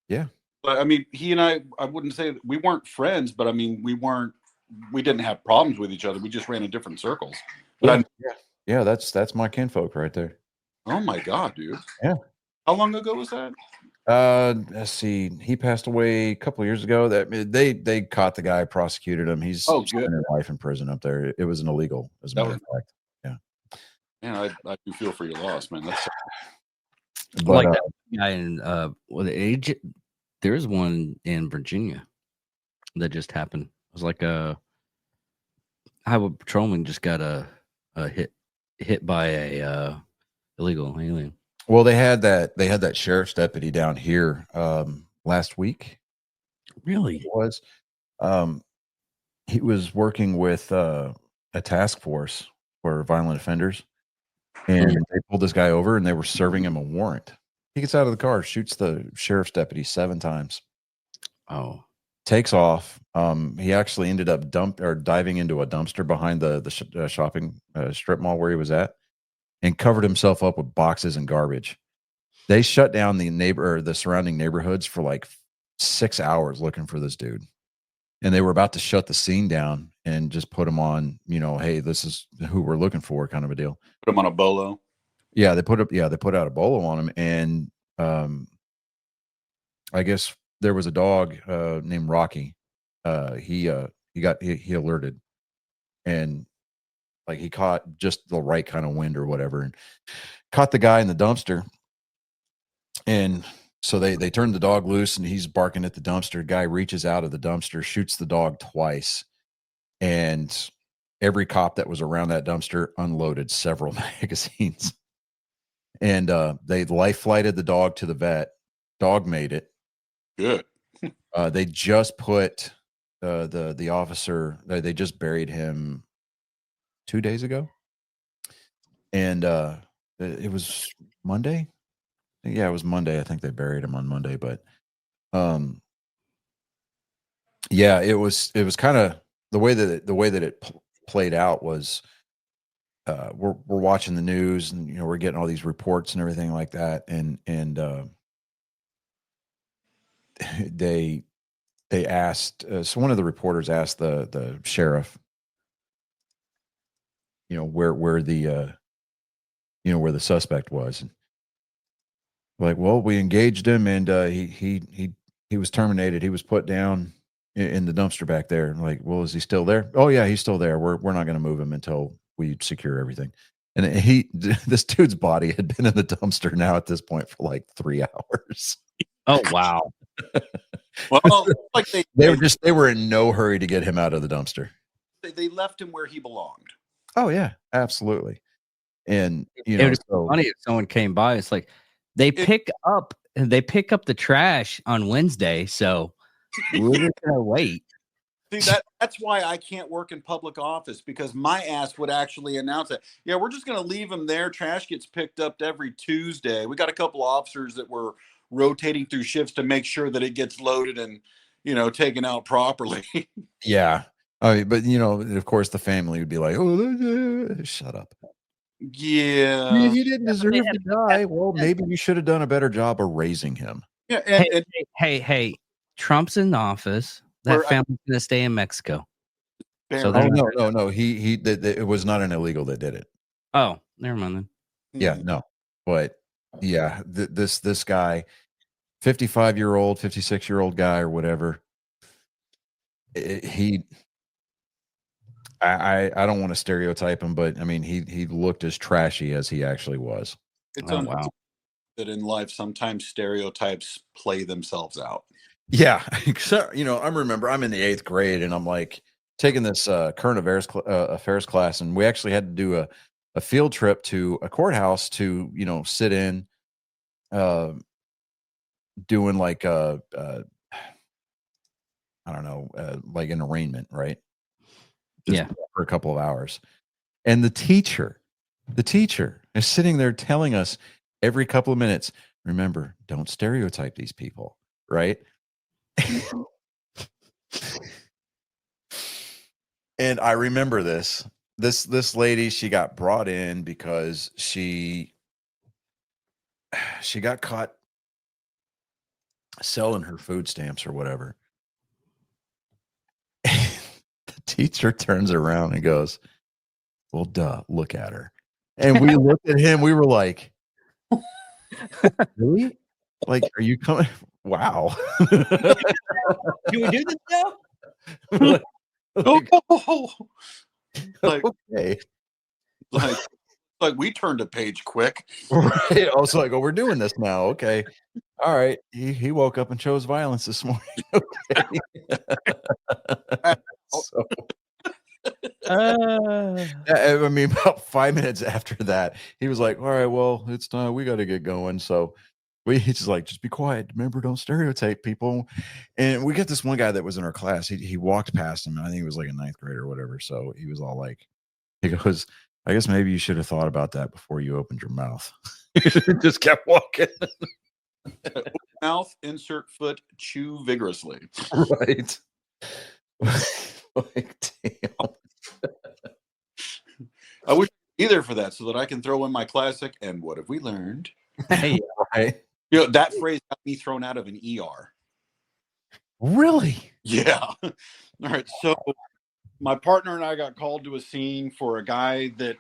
Yeah. But I mean, he and I wouldn't say we weren't friends, but I mean, we didn't have problems with each other. We just ran in different circles. But Yeah, that's my kinfolk right there. oh my God, dude. Yeah. How long ago was that? Let's see. He passed away a couple of years ago. That they caught the guy, prosecuted him. He's good. spending life in prison up there. It was an illegal, as a matter of fact. Yeah. Man, I do feel for your loss, man. That's But Like that guy in there's one in Virginia that just happened. It was like a highway patrolman just got a hit by a illegal alien. well, they had that sheriff's deputy down here last week. Really? It was he was working with a task force for violent offenders, and they pulled this guy over and they were serving him a warrant. He gets out of the car, shoots the sheriff's deputy 7 times. Oh, Takes off. He actually ended up diving into a dumpster behind the shopping strip mall where he was at, and covered himself up with boxes and garbage. They shut down the surrounding neighborhoods for like 6 hours looking for this dude, and they were about to shut the scene down and just put him on. Hey, this is who we're looking for, kind of a deal. put him on a bolo. Yeah, they put out a bolo on him, and I guess there was a dog named Rocky. He alerted, and like he caught just the right kind of wind or whatever, and caught the guy in the dumpster. And so they turned the dog loose, and he's barking at the dumpster. Guy reaches out of the dumpster, shoots the dog twice, and every cop that was around that dumpster unloaded several magazines. And they life flighted the dog to the vet. Dog made it. Good. They just put the officer. They just buried him 2 days ago, and it was Monday. Yeah, it was Monday. I think they buried him on Monday, but yeah, it was kind of the way that it played out was. We're watching the news, and we're getting all these reports and everything like that, and they asked. So one of the reporters asked the sheriff, where the where the suspect was, and like, well, we engaged him, and he was terminated. He was put down in the dumpster back there. I'm like, well, is he still there? Oh yeah, he's still there. We're not going to move him until we secure everything. And this dude's body had been in the dumpster now at this point for like 3 hours. oh wow! Well, like They were in no hurry to get him out of the dumpster. they left him where he belonged. Oh yeah, absolutely. And It would be funny if someone came by. It's like they pick up the trash on Wednesday, so we're just gonna wait. See, that's why I can't work in public office, because my ass would actually announce it. Yeah, we're just going to leave him there. Trash gets picked up every Tuesday. We got a couple of officers that were rotating through shifts to make sure that it gets loaded and, taken out properly. Yeah. But of course the family would be like, "Oh, shut up." Yeah. He didn't deserve to die. Well, maybe you should have done a better job of raising him. Yeah. Hey, Trump's in office. That family's gonna stay in Mexico. So no. It was not an illegal that did it. Oh, never mind then. Yeah, no, but yeah, this guy, 55-year-old, 56-year-old guy or whatever. I don't want to stereotype him, but I mean he looked as trashy as he actually was. It's Oh, wow. that in life sometimes stereotypes play themselves out. Yeah, except I remember I'm in the 8th grade and I'm like taking this current affairs class, and we actually had to do a field trip to a courthouse to sit in, doing like I don't know, like an arraignment, right? Just Yeah. for a couple of hours. And the teacher is sitting there telling us every couple of minutes, remember, don't stereotype these people, right? And I remember this lady, she got brought in because she got caught selling her food stamps or whatever. The teacher turns around and goes, well, duh, look at her. And we looked at him, we were like, really? Like, are you coming? Wow. Do we do this now? like, Okay. like we turned a page quick. Right. I was like, oh, we're doing this now. Okay. All right. He woke up and chose violence this morning. Okay. So, I mean, about 5 minutes after that, he was like, all right, well, it's time. We got to get going. So he's just like, just be quiet. Remember, don't stereotype people. And we got this one guy that was in our class. He walked past him. I think he was like a 9th grade or whatever. So he was all like, he goes, I guess maybe you should have thought about that before you opened your mouth. Just kept walking. Mouth, insert foot, chew vigorously. Right. Like, damn. I wish either for that so that I can throw in my classic. And what have we learned? Hey, Right. That phrase got me thrown out of an ER. Really? Yeah. All right. So my partner and I got called to a scene for a guy that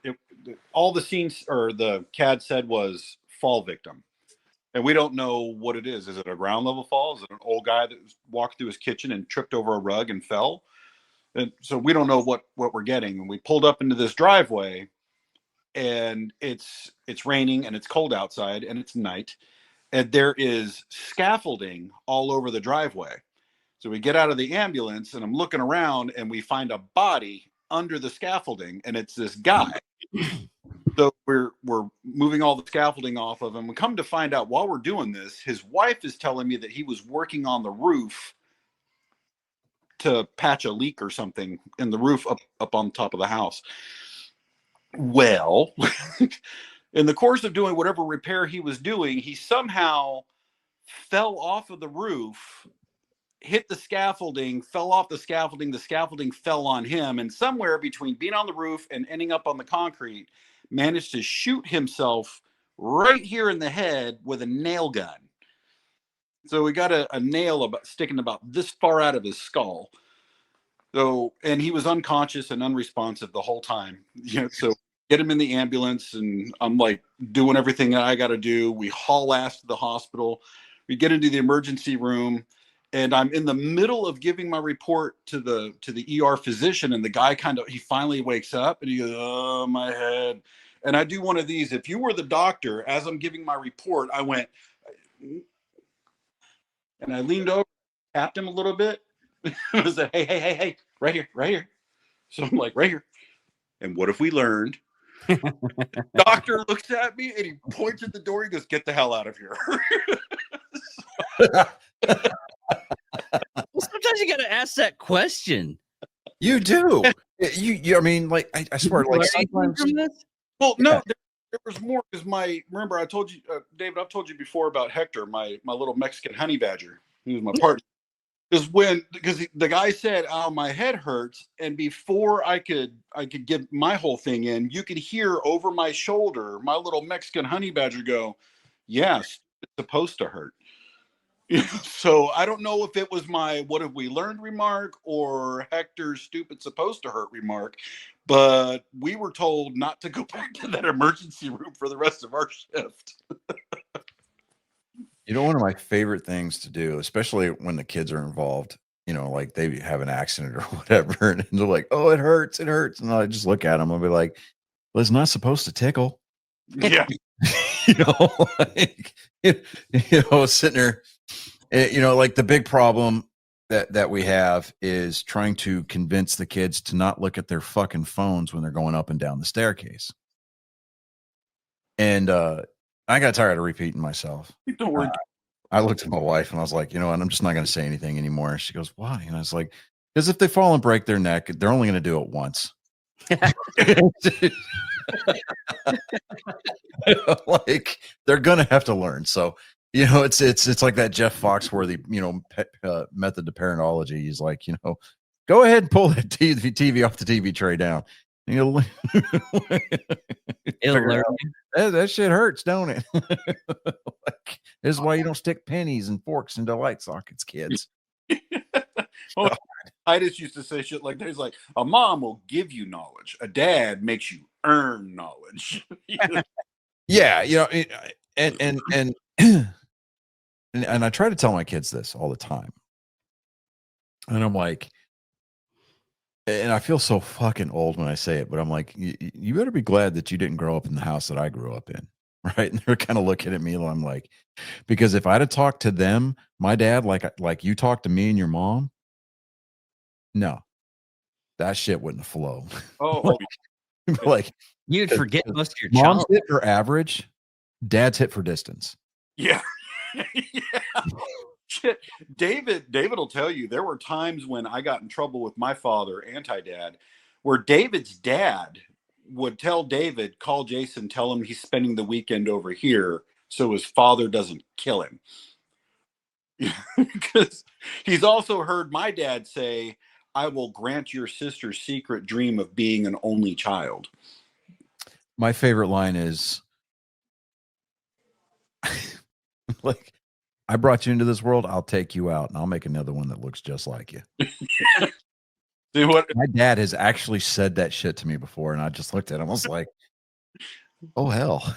all the scenes or the CAD said was fall victim. And we don't know what it is. Is it a ground level fall? Is it an old guy that walked through his kitchen and tripped over a rug and fell? And so we don't know what we're getting. And we pulled up into this driveway, and it's raining and it's cold outside and it's night, and there is scaffolding all over the driveway. So we get out of the ambulance, and I'm looking around, and we find a body under the scaffolding, and it's this guy. So we're moving all the scaffolding off of him. We come to find out while we're doing this, his wife is telling me that he was working on the roof to patch a leak or something in the roof up on top of the house. Well, in the course of doing whatever repair he was doing, he somehow fell off of the roof, hit the scaffolding, fell off the scaffolding fell on him, and somewhere between being on the roof and ending up on the concrete, managed to shoot himself right here in the head with a nail gun. So we got a nail sticking about this far out of his skull. So, and he was unconscious and unresponsive the whole time. So get him in the ambulance, and I'm like doing everything that I got to do. We haul ass to the hospital. We get into the emergency room, and I'm in the middle of giving my report to the ER physician, and the guy he finally wakes up and he goes, "Oh, my head." And I do one of these. If you were the doctor, as I'm giving my report, I went, and I leaned over, tapped him a little bit. I said, hey, right here. So I'm like, right here. And what have we learned? Doctor looks at me and he points at the door. He goes, "Get the hell out of here." well, sometimes you got to ask that question. You do. I mean, like, I swear, like, sometimes. Well, no, there was more because remember I told you, David, I've told you before about Hector, my little Mexican honey badger. He was my partner. Because the guy said, "Oh, my head hurts," and before I could get my whole thing in, you could hear over my shoulder my little Mexican honey badger go, "Yes, it's supposed to hurt." So I don't know if it was my "what have we learned" remark or Hector's "stupid supposed to hurt" remark, but we were told not to go back to that emergency room for the rest of our shift. You know, one of my favorite things to do, especially when the kids are involved, you know, like they have an accident or whatever, and they're like, "Oh, it hurts, it hurts," and I just look at them, I'll be like, "Well, it's not supposed to tickle," Yeah. you know, like, you know, sitting there, you know, like the big problem that we have is trying to convince the kids to not look at their fucking phones when they're going up and down the staircase, and I got tired of repeating myself. Don't worry. I looked at my wife and I was like, you know what? I'm just not going to say anything anymore. She goes, why? And I was like, because if they fall and break their neck, they're only going to do it once. Like they're going to have to learn. So, you know, it's like that Jeff Foxworthy, you know, method to parentology. He's like, you know, go ahead and pull that TV off the TV tray down. And you'll It'll figure learn out, you. that shit hurts, don't it? Like, this is why you don't stick pennies and forks into light sockets, kids. Well, Titus used to say shit like that. He's like, a mom will give you knowledge. A dad makes you earn knowledge. Yeah, you know, and I try to tell my kids this all the time. And I'm like, and I feel so fucking old when I say it, but I'm like, you better be glad that you didn't grow up in the house that I grew up in. Right. And they're kind of looking at me and I'm like, because if I'd have talked to them, my dad, like you talked to me and your mom, no, that shit wouldn't flow. Oh, Like You'd forget most of your mom's childhood. hit for average, dad's hit for distance. yeah. Yeah. Shit. David will tell you there were times when I got in trouble with my father, anti-dad, where David's dad would tell David, call Jason, tell him he's spending the weekend over here so his father doesn't kill him. Because he's also heard my dad say, I will grant your sister's secret dream of being an only child. My favorite line is like, I brought you into this world, I'll take you out and I'll make another one that looks just like you. See what? My dad has actually said that shit to me before, and I just looked at him. I was like, "Oh hell!"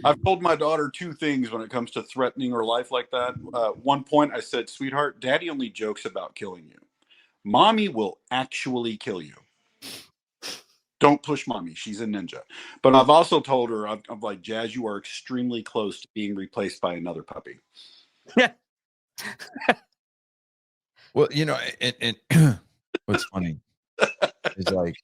I've told my daughter two things when it comes to threatening her life like that. One point, I said, "Sweetheart, Daddy only jokes about killing you. Mommy will actually kill you. Don't push Mommy; she's a ninja." But I've also told her, I'm like, "Jazz, you are extremely close to being replaced by another puppy." Well, you know, and what's funny is like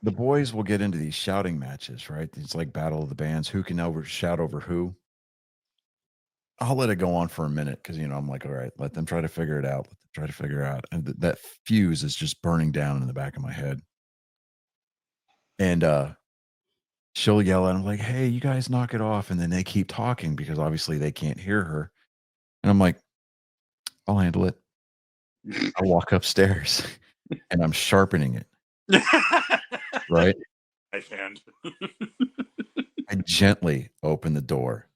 the boys will get into these shouting matches, right? It's like battle of the bands. Who can shout over who? I'll let it go on for a minute because, you know, I'm like, all right, let them try to figure it out. Let them try to figure it out. And that fuse is just burning down in the back of my head. And she'll yell at him like, hey, you guys knock it off. And then they keep talking because obviously they can't hear her. And I'm like, I'll handle it. I walk upstairs and I'm sharpening it. Right. Right hand. I gently open the door.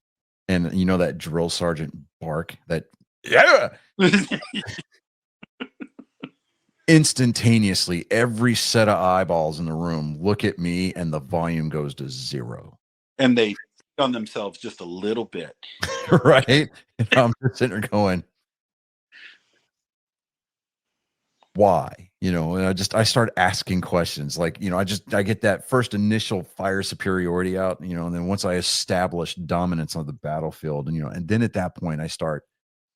And you know that drill sergeant bark that, yeah. Instantaneously, every set of eyeballs in the room look at me and the volume goes to zero. And they on themselves just a little bit. Right? And I'm just sitting there going, why? You know, and I start asking questions like, you know, I get that first initial fire superiority out, you know, and then once I establish dominance on the battlefield, and, you know, and then at that point I start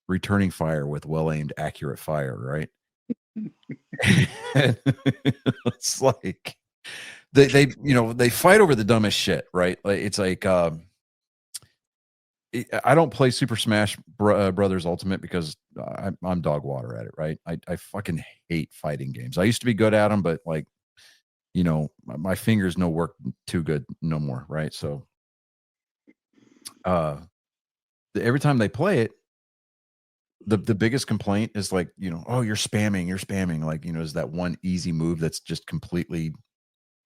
returning fire with well-aimed, accurate fire, right? It's like they you know, they fight over the dumbest shit, right? Like it's like I don't play Super Smash Brothers Ultimate because I'm dog water at it, right? I fucking hate fighting games. I used to be good at them, but like, you know, my fingers no work too good no more, right? So every time they play it, the biggest complaint is like, you know, oh, you're spamming. Like, you know, is that one easy move that's just completely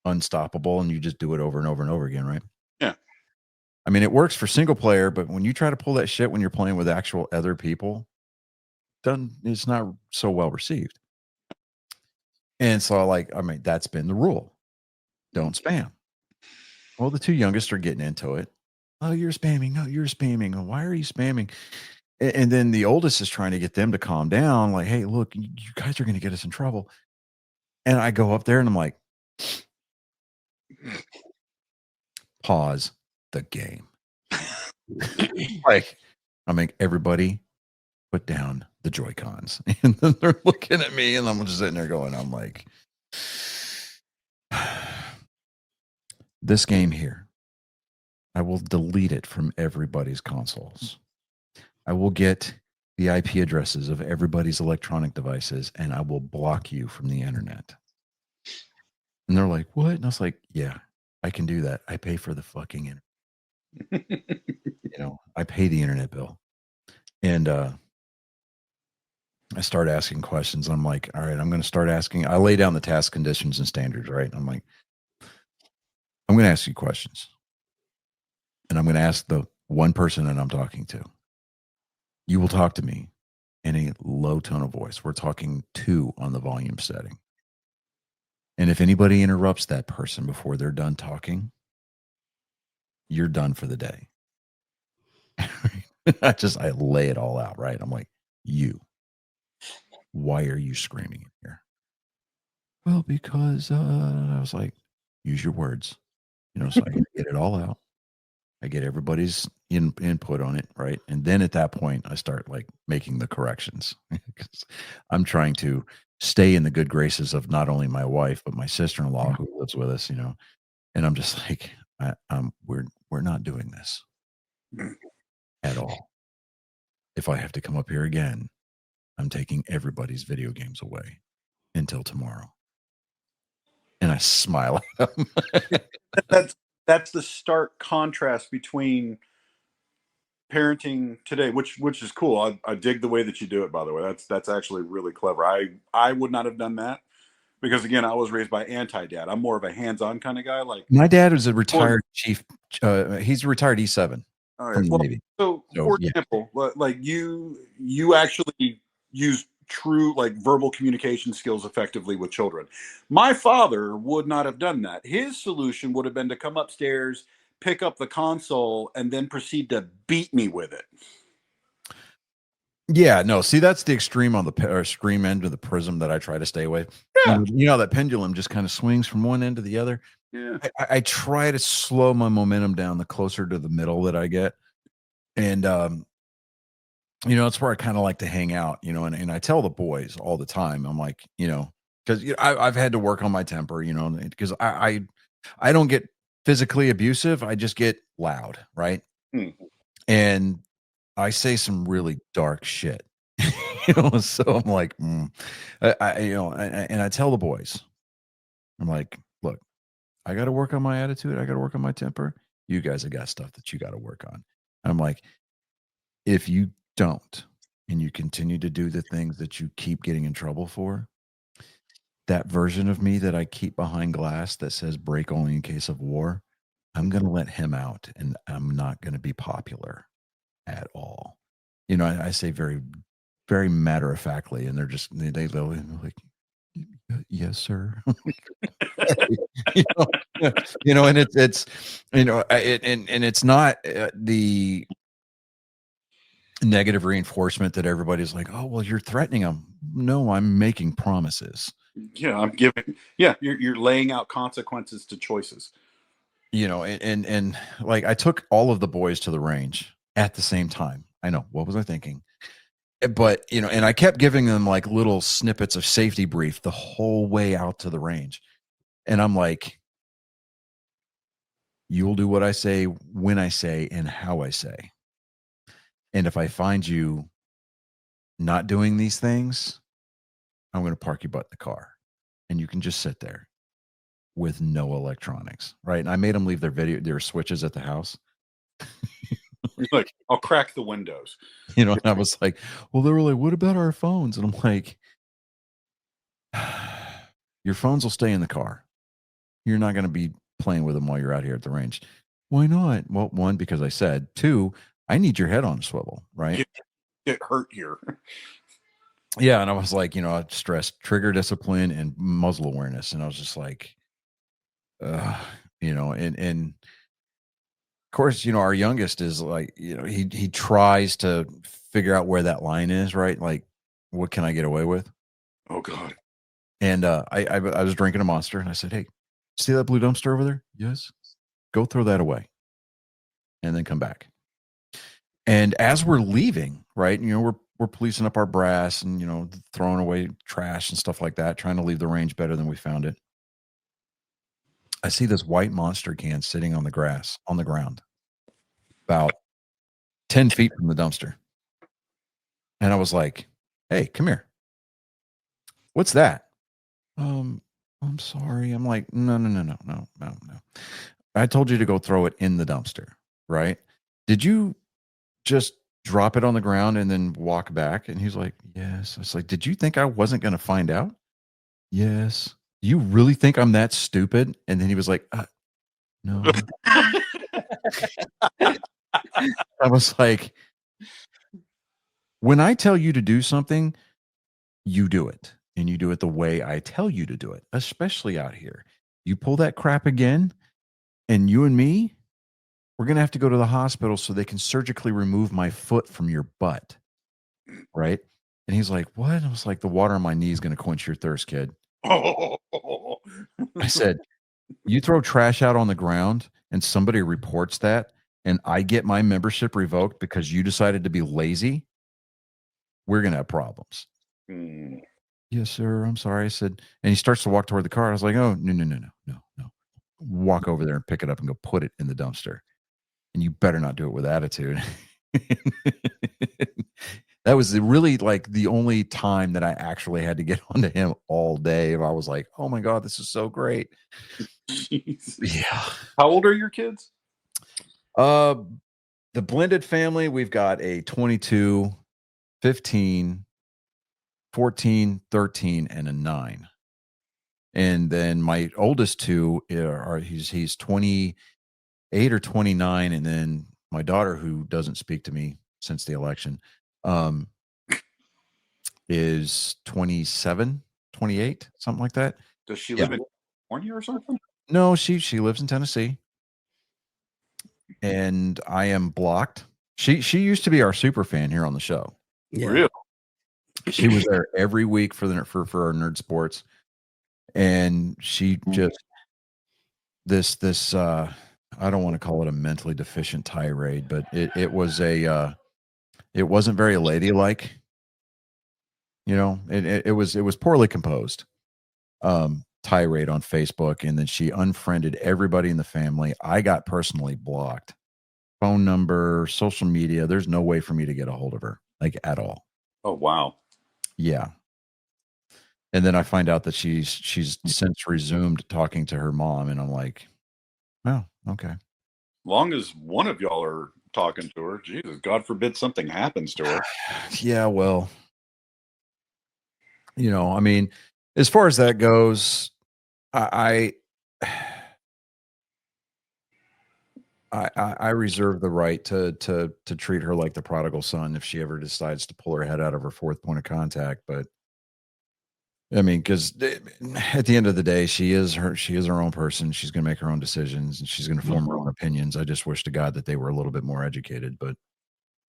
unstoppable and you just do it over and over and over again, right? Yeah. I mean, it works for single player, but when you try to pull that shit when you're playing with actual other people, it's not so well received. And so, I mean, that's been the rule. Don't spam. Well, the two youngest are getting into it. Oh, you're spamming. No, you're spamming. Why are you spamming? And then the oldest is trying to get them to calm down. Like, hey, look, you guys are going to get us in trouble. And I go up there and I'm like, pause the game. Like, I make everybody put down the Joy-Cons. And then they're looking at me and I'm just sitting there going, I'm like, this game here, I will delete it from everybody's consoles. I will get the IP addresses of everybody's electronic devices and I will block you from the internet. And they're like, what? And I was like, yeah, I can do that. I pay for the fucking internet. I pay the internet bill. And I start asking questions. I'm like, all right, I'm going to start asking. I lay down the task conditions and standards, right? I'm like, I'm going to ask you questions. And I'm going to ask the one person that I'm talking to. You will talk to me in a low tone of voice. We're talking 2 on the volume setting. And if anybody interrupts that person before they're done talking, you're done for the day. I lay it all out, right? I'm like, why are you screaming in here? Well, because I was like, use your words, so I can get it all out. I get everybody's input on it, right? And then at that point, I start making the corrections because I'm trying to stay in the good graces of not only my wife but my sister-in-law who lives with us, And I'm just like, we're not doing this at all. If I have to come up here again, I'm taking everybody's video games away until tomorrow. And I smile at them. That's the stark contrast between parenting today, which is cool. I dig the way that you do it, by the way. That's actually really clever. I would not have done that because again, I was raised by anti-dad. I'm more of a hands-on kind of guy. Like my dad was a retired chief. He's a retired E7 from the Navy. So for example, like you actually use true verbal communication skills effectively with children. My father would not have done that. His solution would have been to come upstairs, pick up the console, and then proceed to beat me with it. Yeah, no. See, that's the extreme on the extreme end of the prism that I try to stay away. Yeah, that pendulum just kind of swings from one end to the other. Yeah, I try to slow my momentum down the closer to the middle that I get, and that's where I kind of like to hang out. And I tell the boys all the time. I'm like, because I've had to work on my temper, because I don't get physically abusive. I just get loud, right? And I say some really dark shit, so I'm like, and I tell the boys, I'm like, look, I got to work on my attitude. I got to work on my temper. You guys have got stuff that you got to work on. I'm like, if you don't, and you continue to do the things that you keep getting in trouble for, that version of me that I keep behind glass that says break only in case of war, I'm going to let him out and I'm not going to be popular at all. I say very, very matter of factly, and they're just, they go like, yes, sir. And it's, and it's not the negative reinforcement that everybody's like, oh, well, you're threatening them. No, I'm making promises. Yeah, I'm giving. Yeah, you're laying out consequences to choices. And I took all of the boys to the range at the same time. I know, what was I thinking? But and I kept giving them little snippets of safety brief the whole way out to the range, and I'm like, you'll do what I say, when I say, and how I say. And if I find you not doing these things, I'm going to park your butt in the car, and you can just sit there with no electronics, right? And I made them leave their switches at the house. Look, I'll crack the windows. And I was like, well, they were like, what about our phones? And I'm like, your phones will stay in the car. You're not going to be playing with them while you're out here at the range. Why not? Well, one, because I said. Two, I need your head on a swivel, right? Get hurt here. Yeah, and I was like, I stressed trigger discipline and muzzle awareness, and I was just like, and of course, our youngest is like, he tries to figure out where that line is, right? Like, what can I get away with? Oh God. And I was drinking a Monster, and I said, "Hey, see that blue dumpster over there? Yes, go throw that away, and then come back." And as we're leaving, right, we're policing up our brass and throwing away trash and stuff like that, trying to leave the range better than we found it. I see this white Monster can sitting on the ground, about 10 feet from the dumpster, and I was like, "Hey, come here. What's that?" I'm sorry. I'm like, no. I told you to go throw it in the dumpster, right? Did you just drop it on the ground and then walk back? And he's like, yes. I was like, did you think I wasn't going to find out? Yes. You really think I'm that stupid? And then he was like, no. I was like, when I tell you to do something, you do it. And you do it the way I tell you to do it, especially out here. You pull that crap again, and you and me, we're going to have to go to the hospital so they can surgically remove my foot from your butt. Right. And he's like, what? I was like, the water on my knee is going to quench your thirst, kid. I said, you throw trash out on the ground and somebody reports that and I get my membership revoked because you decided to be lazy, we're going to have problems. Yes, sir. I'm sorry. I said, and he starts to walk toward the car. I was like, oh, no. Walk over there and pick it up and go put it in the dumpster. And you better not do it with attitude. That was really like the only time that I actually had to get onto him all day. I was like, oh my God, this is so great. Jesus. Yeah. How old are your kids? The blended family, we've got a 22, 15, 14, 13, and a 9. And then my oldest two he's 28 or 29. And then my daughter, who doesn't speak to me since the election, is 27, 28, something like that. Does she live in California or something? No, she lives in Tennessee. And I am blocked. She used to be our super fan here on the show. Yeah. Really? She was there every week for our nerd sports. And she just this I don't want to call it a mentally deficient tirade, but it was it wasn't very ladylike. It was poorly composed. Tirade on Facebook, and then she unfriended everybody in the family. I got personally blocked. Phone number, social media. There's no way for me to get a hold of her, like, at all. Oh wow. Yeah. And then I find out that she's since resumed talking to her mom, and I'm like, oh, okay. Long as one of y'all are talking to her, Jesus, God forbid something happens to her. Yeah, well, I mean, as far as that goes, I reserve the right to treat her like the prodigal son if she ever decides to pull her head out of her fourth point of contact. But I mean, because at the end of the day, she is her own person. She's going to make her own decisions and she's going to form her own opinions. I just wish to God that they were a little bit more educated. But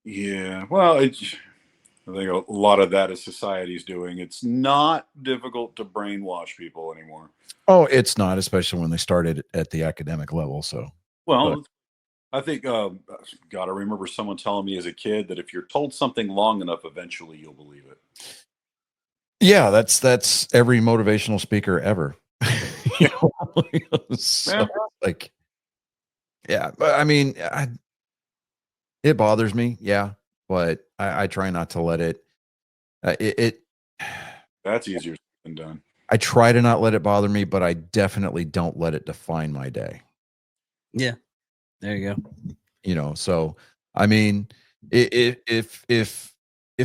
yeah, well, I think a lot of that is society's doing. It's not difficult to brainwash people anymore. Oh, it's not, especially when they started at the academic level. So, well, I think, God, I remember someone telling me as a kid that if you're told something long enough, eventually you'll believe it. Yeah, that's every motivational speaker ever. So, like, yeah, but I mean, it bothers me, yeah, but I try not to let it. That's easier said than done. I try to not let it bother me, but I definitely don't let it define my day. Yeah, there you go. So I mean, if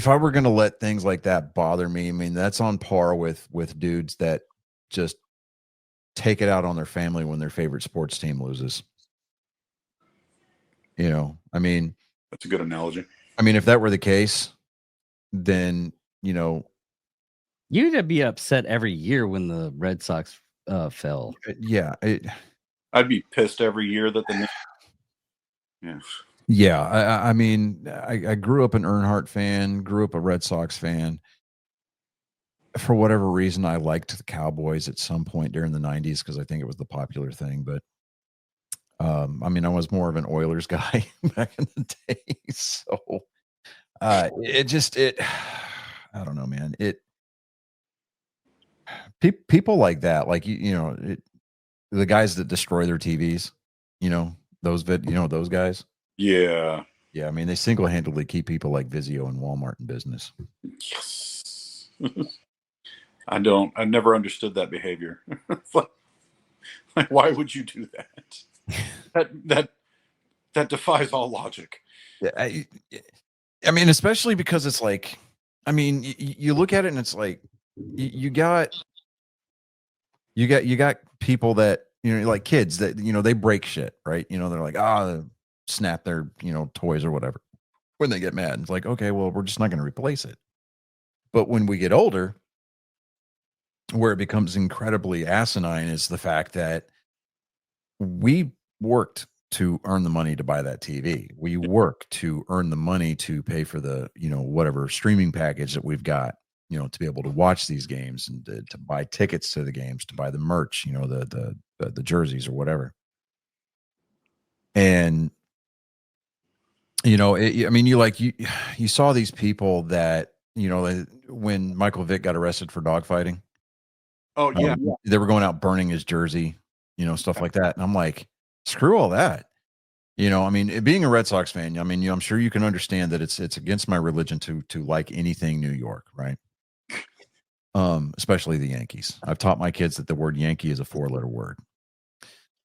I were going to let things like that bother me, I mean, that's on par with dudes that just take it out on their family when their favorite sports team loses. You know, I mean, That's a good analogy. if that were the case, then, you know, You'd be upset every year when the Red Sox fell. yeah, I'd be pissed every year that the yeah. yeah. I mean, I grew up an Earnhardt fan, grew up a Red Sox fan. For whatever reason, I liked the Cowboys at some point during the 90s because I think it was the popular thing. But I mean, I was more of an Oilers guy back in the day. So it I don't know, man. People like that, like the guys that destroy their TVs, those guys. Yeah. Yeah, I mean, they single-handedly keep people like Vizio and Walmart in business. Yes. I've never understood that behavior. like, why would you do that? That defies all logic. Yeah, I mean, especially because it's like, I mean, you look at it and it's like, you got people that, like kids that, they break shit, right? They're like, snap their, toys or whatever when they get mad. It's like, okay, well, we're just not going to replace it. But when we get older, where it becomes incredibly asinine is the fact that we worked to earn the money to buy that TV. We work to earn the money to pay for the, whatever streaming package that we've got, to be able to watch these games and to buy tickets to the games, to buy the merch, the jerseys or whatever. And, you saw these people that, when Michael Vick got arrested for dogfighting. Oh yeah. They were going out burning his jersey, stuff like that. And I'm like, screw all that. Being a Red Sox fan, I'm sure you can understand that it's against my religion to like anything New York, right? Especially the Yankees. I've taught my kids that the word Yankee is a 4-letter word.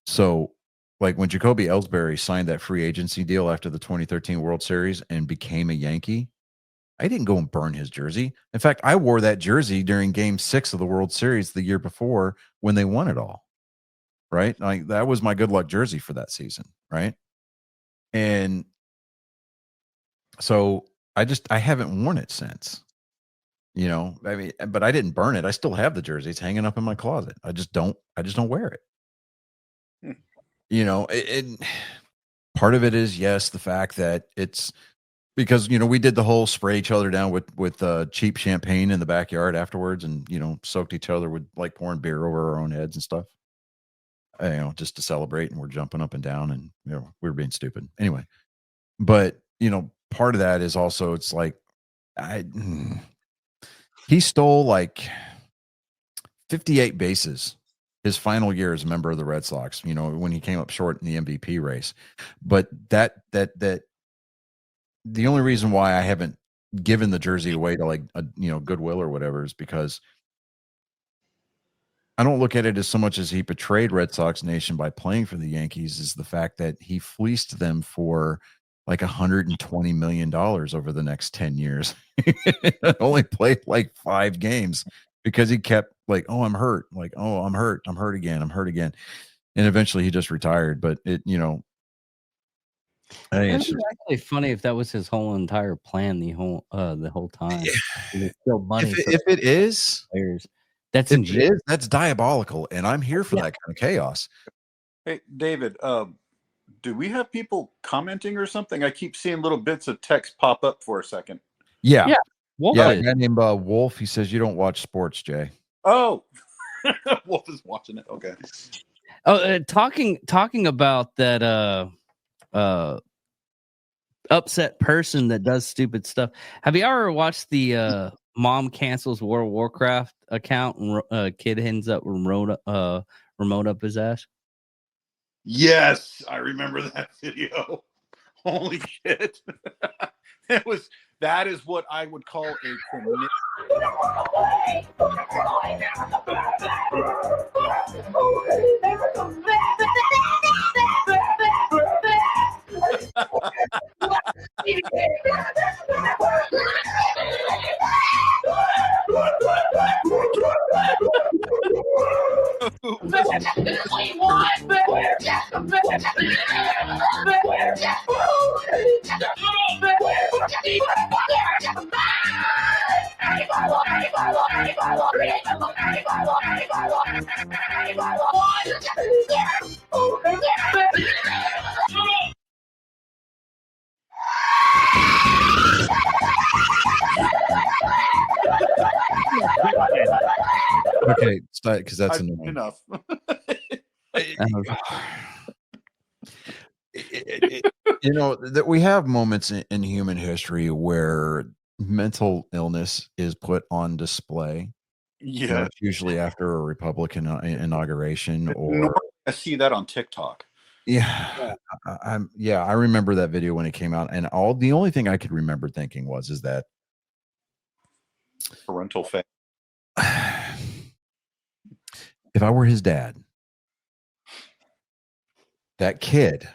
So, like when Jacoby Ellsbury signed that free agency deal after the 2013 World Series and became a Yankee, I didn't go and burn his jersey. In fact, I wore that jersey during Game 6 of the World Series the year before when they won it all. Right? Like that was my good luck jersey for that season, right? And so I haven't worn it since. But I didn't burn it. I still have the jersey. It's hanging up in my closet. I just don't wear it. It part of it is, yes, the fact that it's because, we did the whole spray each other down with cheap champagne in the backyard afterwards and, soaked each other with like pouring beer over our own heads and stuff. Just to celebrate, and we're jumping up and down and, we were being stupid anyway. But, part of that is also, it's like, he stole like 58 bases his final year as a member of the Red Sox, when he came up short in the MVP race. But that the only reason why I haven't given the jersey away to like, Goodwill or whatever is because I don't look at it as so much as he betrayed Red Sox Nation by playing for the Yankees is the fact that he fleeced them for like $120 million over the next 10 years. Only played like 5 games because he kept like, oh, I'm hurt. Like, oh, I'm hurt. I'm hurt again. I'm hurt again. And eventually he just retired. But I think It's actually funny if that was his whole entire plan the whole time. It's still money. If it is, players. That's diabolical. And I'm here for that kind of chaos. Hey, David, do we have people commenting or something? I keep seeing little bits of text pop up for a second. Yeah. Wolf a guy named Wolf. He says you don't watch sports, Jay. Oh, Wolf is watching it. Okay. Oh, talking about that upset person that does stupid stuff. Have you ever watched the mom cancels World of Warcraft account and kid ends up remote up his ass? Yes, I remember that video. Holy shit. That is what I would call a commit. Okay, because that's annoying. Enough. You know that we have moments in human history where mental illness is put on display. You know, Yeah. it's usually after a Republican inauguration, or I see that on TikTok. yeah, I remember that video when it came out, and the only thing I could remember thinking is that Parental fan. if I were his dad, that kid,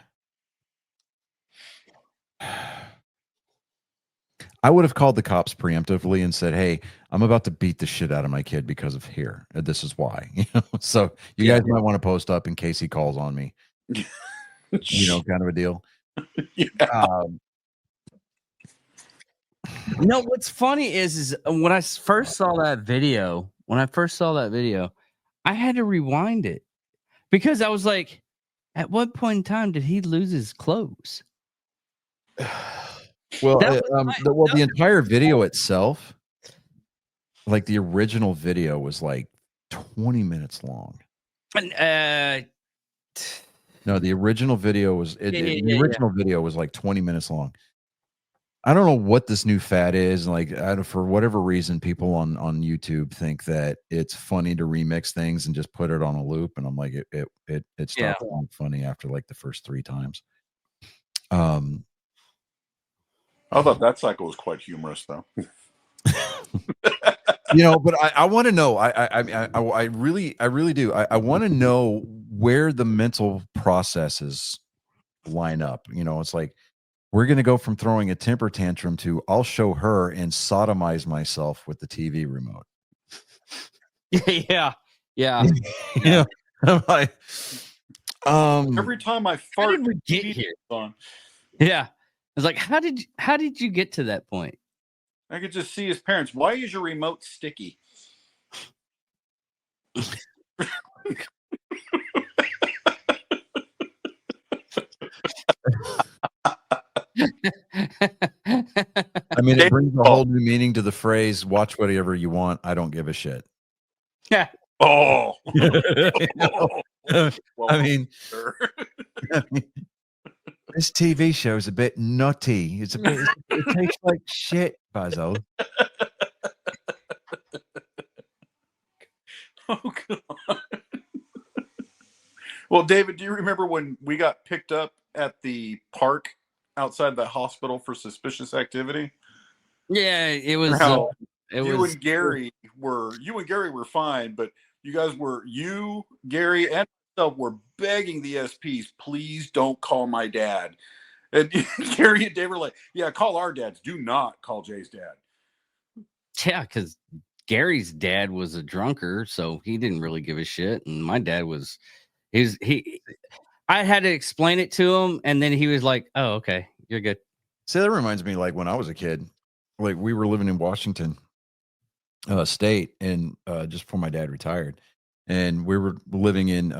I would have called the cops preemptively and said, "Hey, I'm about to beat the shit out of my kid because of here. This is why." You know, so you guys might want to post up in case he calls on me. You know, kind of a deal. Yeah. You know what's funny is when I first saw that video, I had to rewind it because I was like, at what point in time did he lose his clothes? Well, the entire video itself, like the original video, was like 20 minutes long. No, the original video was video was like 20 minutes long. I don't know what this new fad is. Like, for whatever reason, people on YouTube think that it's funny to remix things and just put it on a loop. And I'm like, it stopped being funny after like the first 3 times. I thought that cycle was quite humorous, though. You know, but I want to know. I really do. I want to know where the mental processes line up. You know, it's like we're going to go from throwing a temper tantrum to I'll show her and sodomize myself with the TV remote. Yeah. Yeah. I'm like, every time I fart, how did we get here? Yeah. It's like, how did you get to that point? I could just see his parents. Why is your remote sticky? I mean, it brings a whole new meaning to the phrase, watch whatever you want. I don't give a shit. Yeah. Oh. Well, I mean, this TV show is a bit nutty. It tastes like shit, Buzzo. Oh, God. Well, David, do you remember when we got picked up at the park outside the hospital for suspicious activity? Yeah, it was. You and Gary were fine, but you, Gary, and myself were begging the SPs, please don't call my dad. And Gary and Dave were like, yeah, call our dads. Do not call Jay's dad. Yeah, because Gary's dad was a drunker, so he didn't really give a shit. And my dad was, I had to explain it to him, and then he was like, oh, okay, you're good. See, that reminds me, like when I was a kid, like we were living in Washington State, and just before my dad retired, and we were living in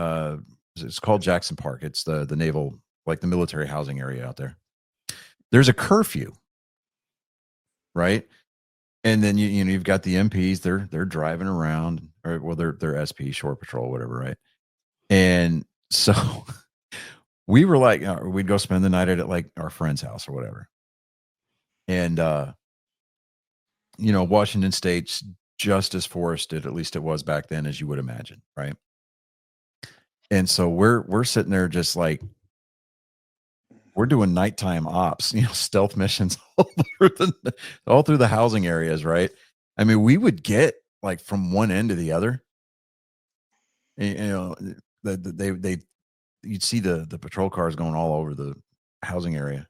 it's called Jackson Park. It's the naval, like the military housing area out there. There's a curfew, right? And then you know you've got the MPs. They're driving around, or well, they're SP, Shore Patrol, whatever, right? And so we were like, we'd go spend the night at like our friend's house or whatever. And you know, Washington State's just as forested, at least it was back then, as you would imagine, right? And so we're sitting there just like we're doing nighttime ops, you know, stealth missions all through the housing areas, right? I mean, we would get like from one end to the other. You know, you'd see the patrol cars going all over the housing area,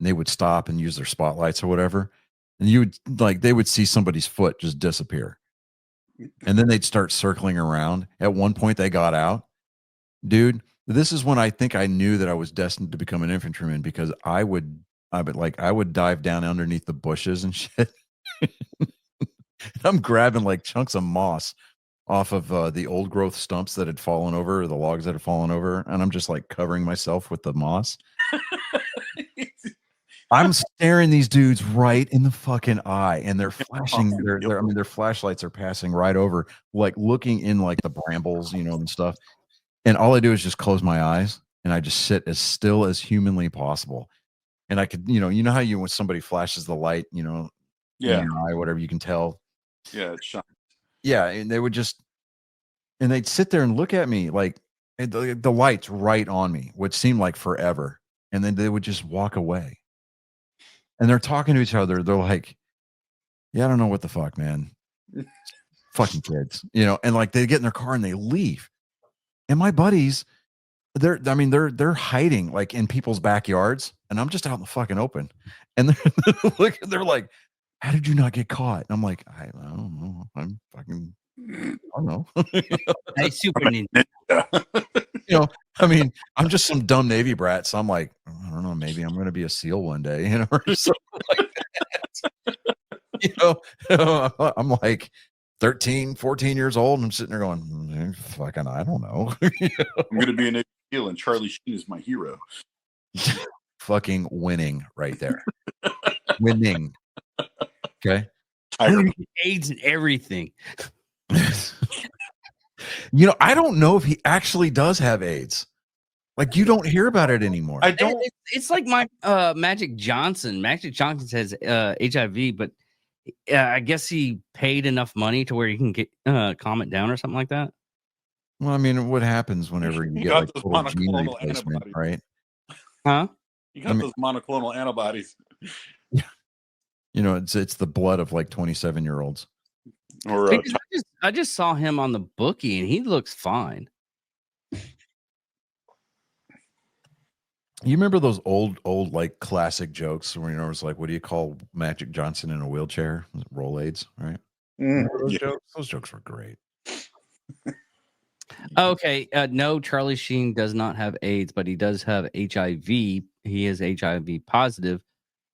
and they would stop and use their spotlights or whatever, and you would they would see somebody's foot just disappear, and then they'd start circling around. At one point, they got out, dude. This is when I think I knew that I was destined to become an infantryman, because I would dive down underneath the bushes and shit. I'm grabbing like chunks of moss off of the old growth stumps that had fallen over, or the logs that had fallen over, and I'm just like covering myself with the moss. I'm staring these dudes right in the fucking eye, and they're flashing. Their flashlights are passing right over, like looking in like the brambles, and stuff. And all I do is just close my eyes, and I just sit as still as humanly possible. And I could, you know how when somebody flashes the light, in your eye, whatever, you can tell. Yeah, it's shiny. Yeah, and they would just, and they'd sit there and look at me like the lights right on me, which seemed like forever, and then they would just walk away. And they're talking to each other. They're like, "Yeah, I don't know what the fuck, man. Fucking kids," And like they get in their car and they leave. And my buddies, they're hiding like in people's backyards, and I'm just out in the fucking open. And they're like, "How did you not get caught?" And I'm like, I don't know. I don't know. Hey, Super Ninja. I'm just some dumb Navy brat. So I'm like, I don't know, maybe I'm going to be a SEAL one day, or something like that. I'm like 13, 14 years old, and I'm sitting there going, fucking, I don't know. I'm going to be a Navy SEAL, and Charlie Sheen is my hero. Fucking winning right there. Winning. Okay. AIDS and everything. I don't know if he actually does have AIDS. Like, you don't hear about it anymore. I don't. It's like my Magic Johnson. Magic Johnson says HIV, but I guess he paid enough money to where he can get calm it down or something like that. Well, I mean, what happens whenever you get like total gene replacement, right? Huh? You got those monoclonal antibodies. Yeah. It's the blood of like 27-year-olds. Or I just saw him on the bookie and he looks fine. You remember those old like classic jokes where it was like, what do you call Magic Johnson in a wheelchair? Roll-Aids, right? Those jokes? Those jokes were great. Okay, no, Charlie Sheen does not have AIDS, but he does have HIV. He is HIV positive.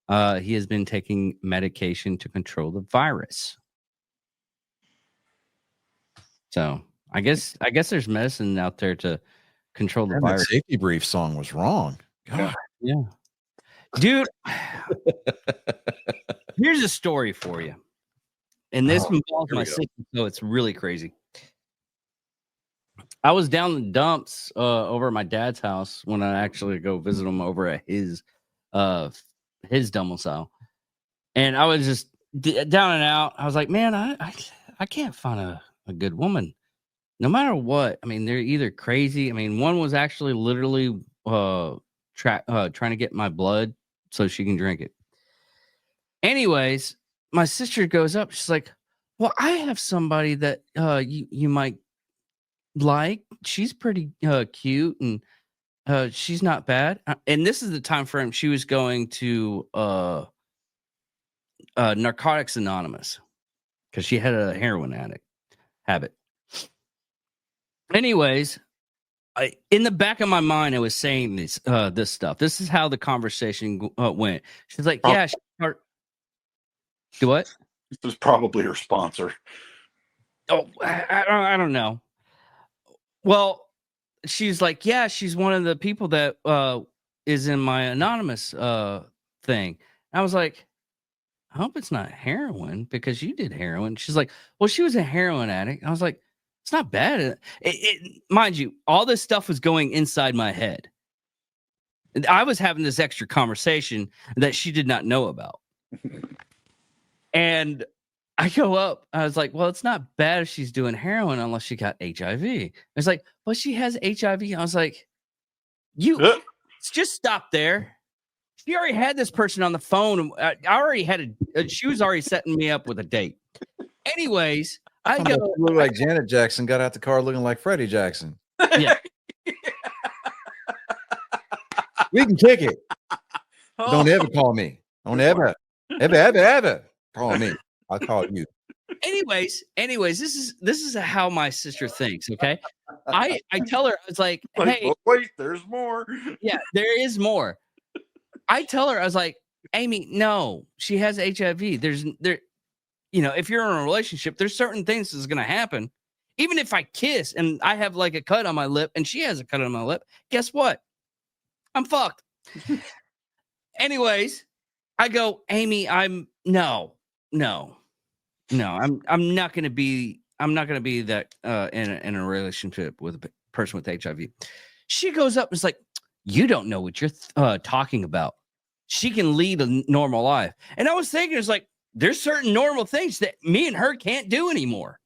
He has been taking medication to control the virus. So I guess there's medicine out there to control the virus. That Safety Brief song was wrong. God. Yeah. Dude, here's a story for you. And this involves my sister, so it's really crazy. I was down in the dumps over at my dad's house when I actually go visit him over at his domicile. And I was just down and out. I was like, man, I can't find a good woman. No matter what. I mean, they're either crazy. I mean, one was actually literally trying to get my blood so she can drink it. Anyways, my sister goes up. She's like, well, I have somebody that you might like. She's pretty cute and she's not bad. And this is the time frame she was going to Narcotics Anonymous because she had a heroin addict habit. Anyways, in the back of my mind, I was saying this stuff. This is how the conversation went. She's like, "Yeah, do what?" This was probably her sponsor. Oh, I don't know. Well, she's like, "Yeah, she's one of the people that is in my anonymous thing." I was like, "I hope it's not heroin because you did heroin." She's like, "Well, she was a heroin addict." I was like, it's not bad. Mind you, all this stuff was going inside my head. I was having this extra conversation that she did not know about. And I go up. I was like, well, it's not bad if she's doing heroin unless she got HIV. It's like, well, she has HIV. I was like, just stop there. She already had this person on the phone. I already had she was already setting me up with a date. Anyways, I go look like Janet Jackson got out the car looking like Freddie Jackson. Yeah. We can kick it. Don't ever call me. Don't ever call me. I'll call you. Anyways, this is how my sister thinks. Okay, I tell her, I was like, hey, oh, wait, there's more. Yeah, there is more. I tell her, I was like, Amy, no, she has HIV. if you're in a relationship, there's certain things that's going to happen. Even if I kiss and I have like a cut on my lip and she has a cut on my lip, guess what? I'm fucked. Anyways, I go, Amy, I'm not going to be that in a relationship with a person with HIV. She goes up and is like, you don't know what you're talking about. She can lead a normal life. And I was thinking, it's like, there's certain normal things that me and her can't do anymore.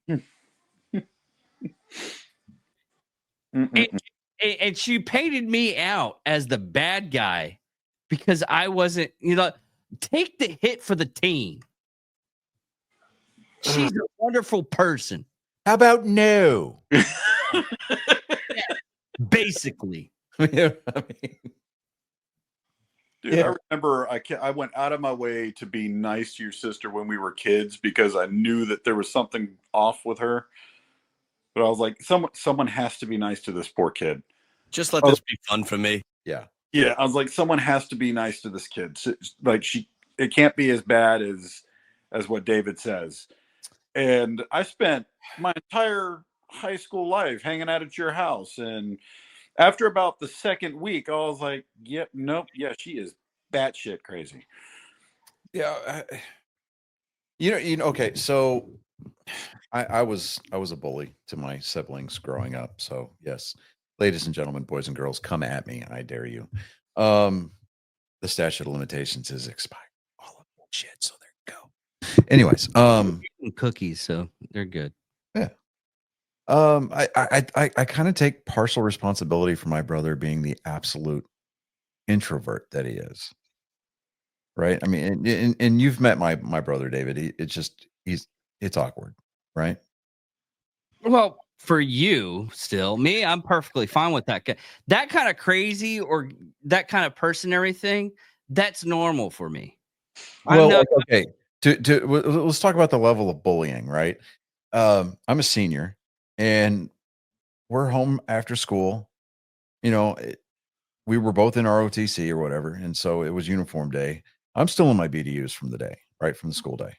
And she painted me out as the bad guy because I wasn't, take the hit for the team. She's a wonderful person. How about no? Basically. Dude, I remember I went out of my way to be nice to your sister when we were kids because I knew that there was something off with her. But I was like, someone has to be nice to this poor kid. Just let this be fun for me. Yeah. Yeah, I was like, someone has to be nice to this kid. Like it can't be as bad as what David says. And I spent my entire high school life hanging out at your house. And after about the second week, I was like, yep, nope, yeah, she is batshit crazy. Yeah. Okay. So I was a bully to my siblings growing up. So yes, ladies and gentlemen, boys and girls, come at me. I dare you. The statute of limitations is expired. All of that shit. So there you go. Anyways, cookies, so they're good. Yeah. I kind of take partial responsibility for my brother being the absolute introvert that he is. Right. I mean, and you've met my brother, David. It's awkward. Right. Well, for you still, me, I'm perfectly fine with that. That kind of crazy or that kind of person, everything, that's normal for me. Well, okay. Let's talk about the level of bullying, right? I'm a senior and we're home after school. We were both in ROTC or whatever. And so it was uniform day. I'm still in my BDUs from the day, right? From the school day.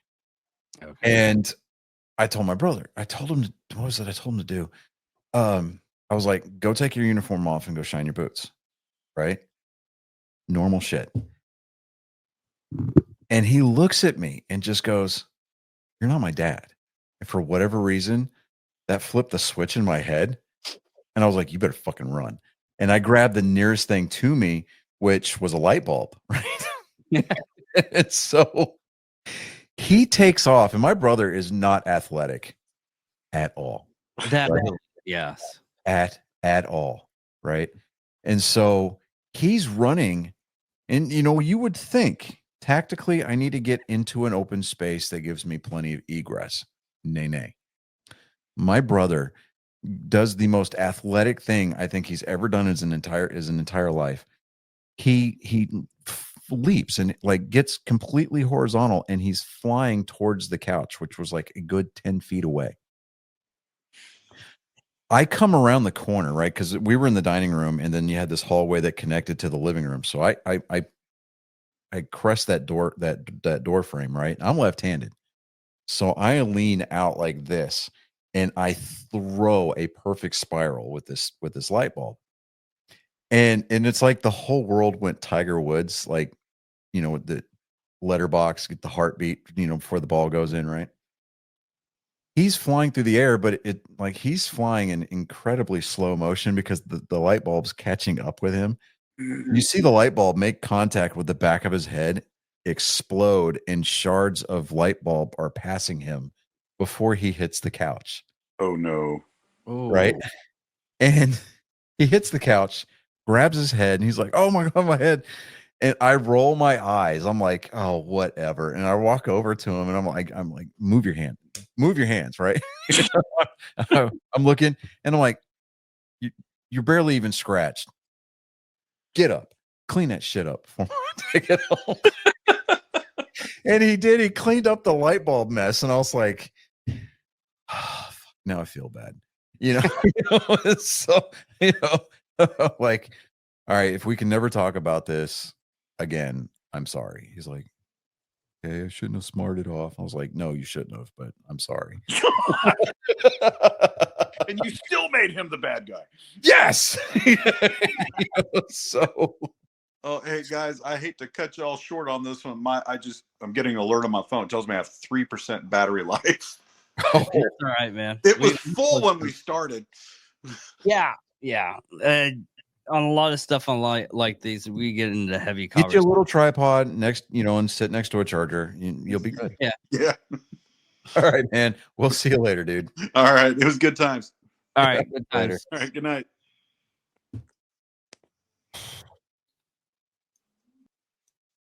Okay. And I told my brother, what was it I told him to do? I was like, go take your uniform off and go shine your boots. Right? Normal shit. And he looks at me and just goes, you're not my dad. And for whatever reason, that flipped the switch in my head. And I was like, you better fucking run. And I grabbed the nearest thing to me, which was a light bulb. Right? And so he takes off. And my brother is not athletic at all. That yes. At all. Right. And so he's running. And you would think tactically I need to get into an open space that gives me plenty of egress. Nay. My brother does the most athletic thing I think he's ever done his entire life. He leaps and like gets completely horizontal and he's flying towards the couch, which was like a good 10 feet away. I come around the corner, right? Because we were in the dining room and then you had this hallway that connected to the living room. So I crest that door frame, right? I'm left-handed. So I lean out like this and I throw a perfect spiral with this light bulb. And it's like the whole world went Tiger Woods, like, with the letterbox, get the heartbeat, before the ball goes in, right? He's flying through the air, but he's flying in incredibly slow motion because the light bulb's catching up with him. You see the light bulb make contact with the back of his head, explode, and shards of light bulb are passing him before he hits the couch. Oh no. Right? And he hits the couch, grabs his head, and he's like, oh my God, my head. And I roll my eyes. I'm like, oh, whatever. And I walk over to him and I'm like, move your hands, right? I'm looking and I'm like, you're barely even scratched. Get up, clean that shit up before I take it home. And he did. He cleaned up the light bulb mess. And I was like, oh, now I feel bad. So, like, all right, if we can never talk about this again, I'm sorry. He's like, okay, I shouldn't have smarted off. I was like, no, you shouldn't have, but I'm sorry. And you still made him the bad guy. Yes. So Oh, hey guys, I hate to cut you all short on this one. I'm getting an alert on my phone. It tells me I have 3% battery life. oh, It's all right, man. It was full when we started. Yeah. On a lot of stuff on like these, we get into heavy get you a conversation. little tripod next, and sit next to a charger. You'll be good. Yeah. All right, man. We'll see you later, dude. All right. It was good times. All right, good Later. times. All right. Good night.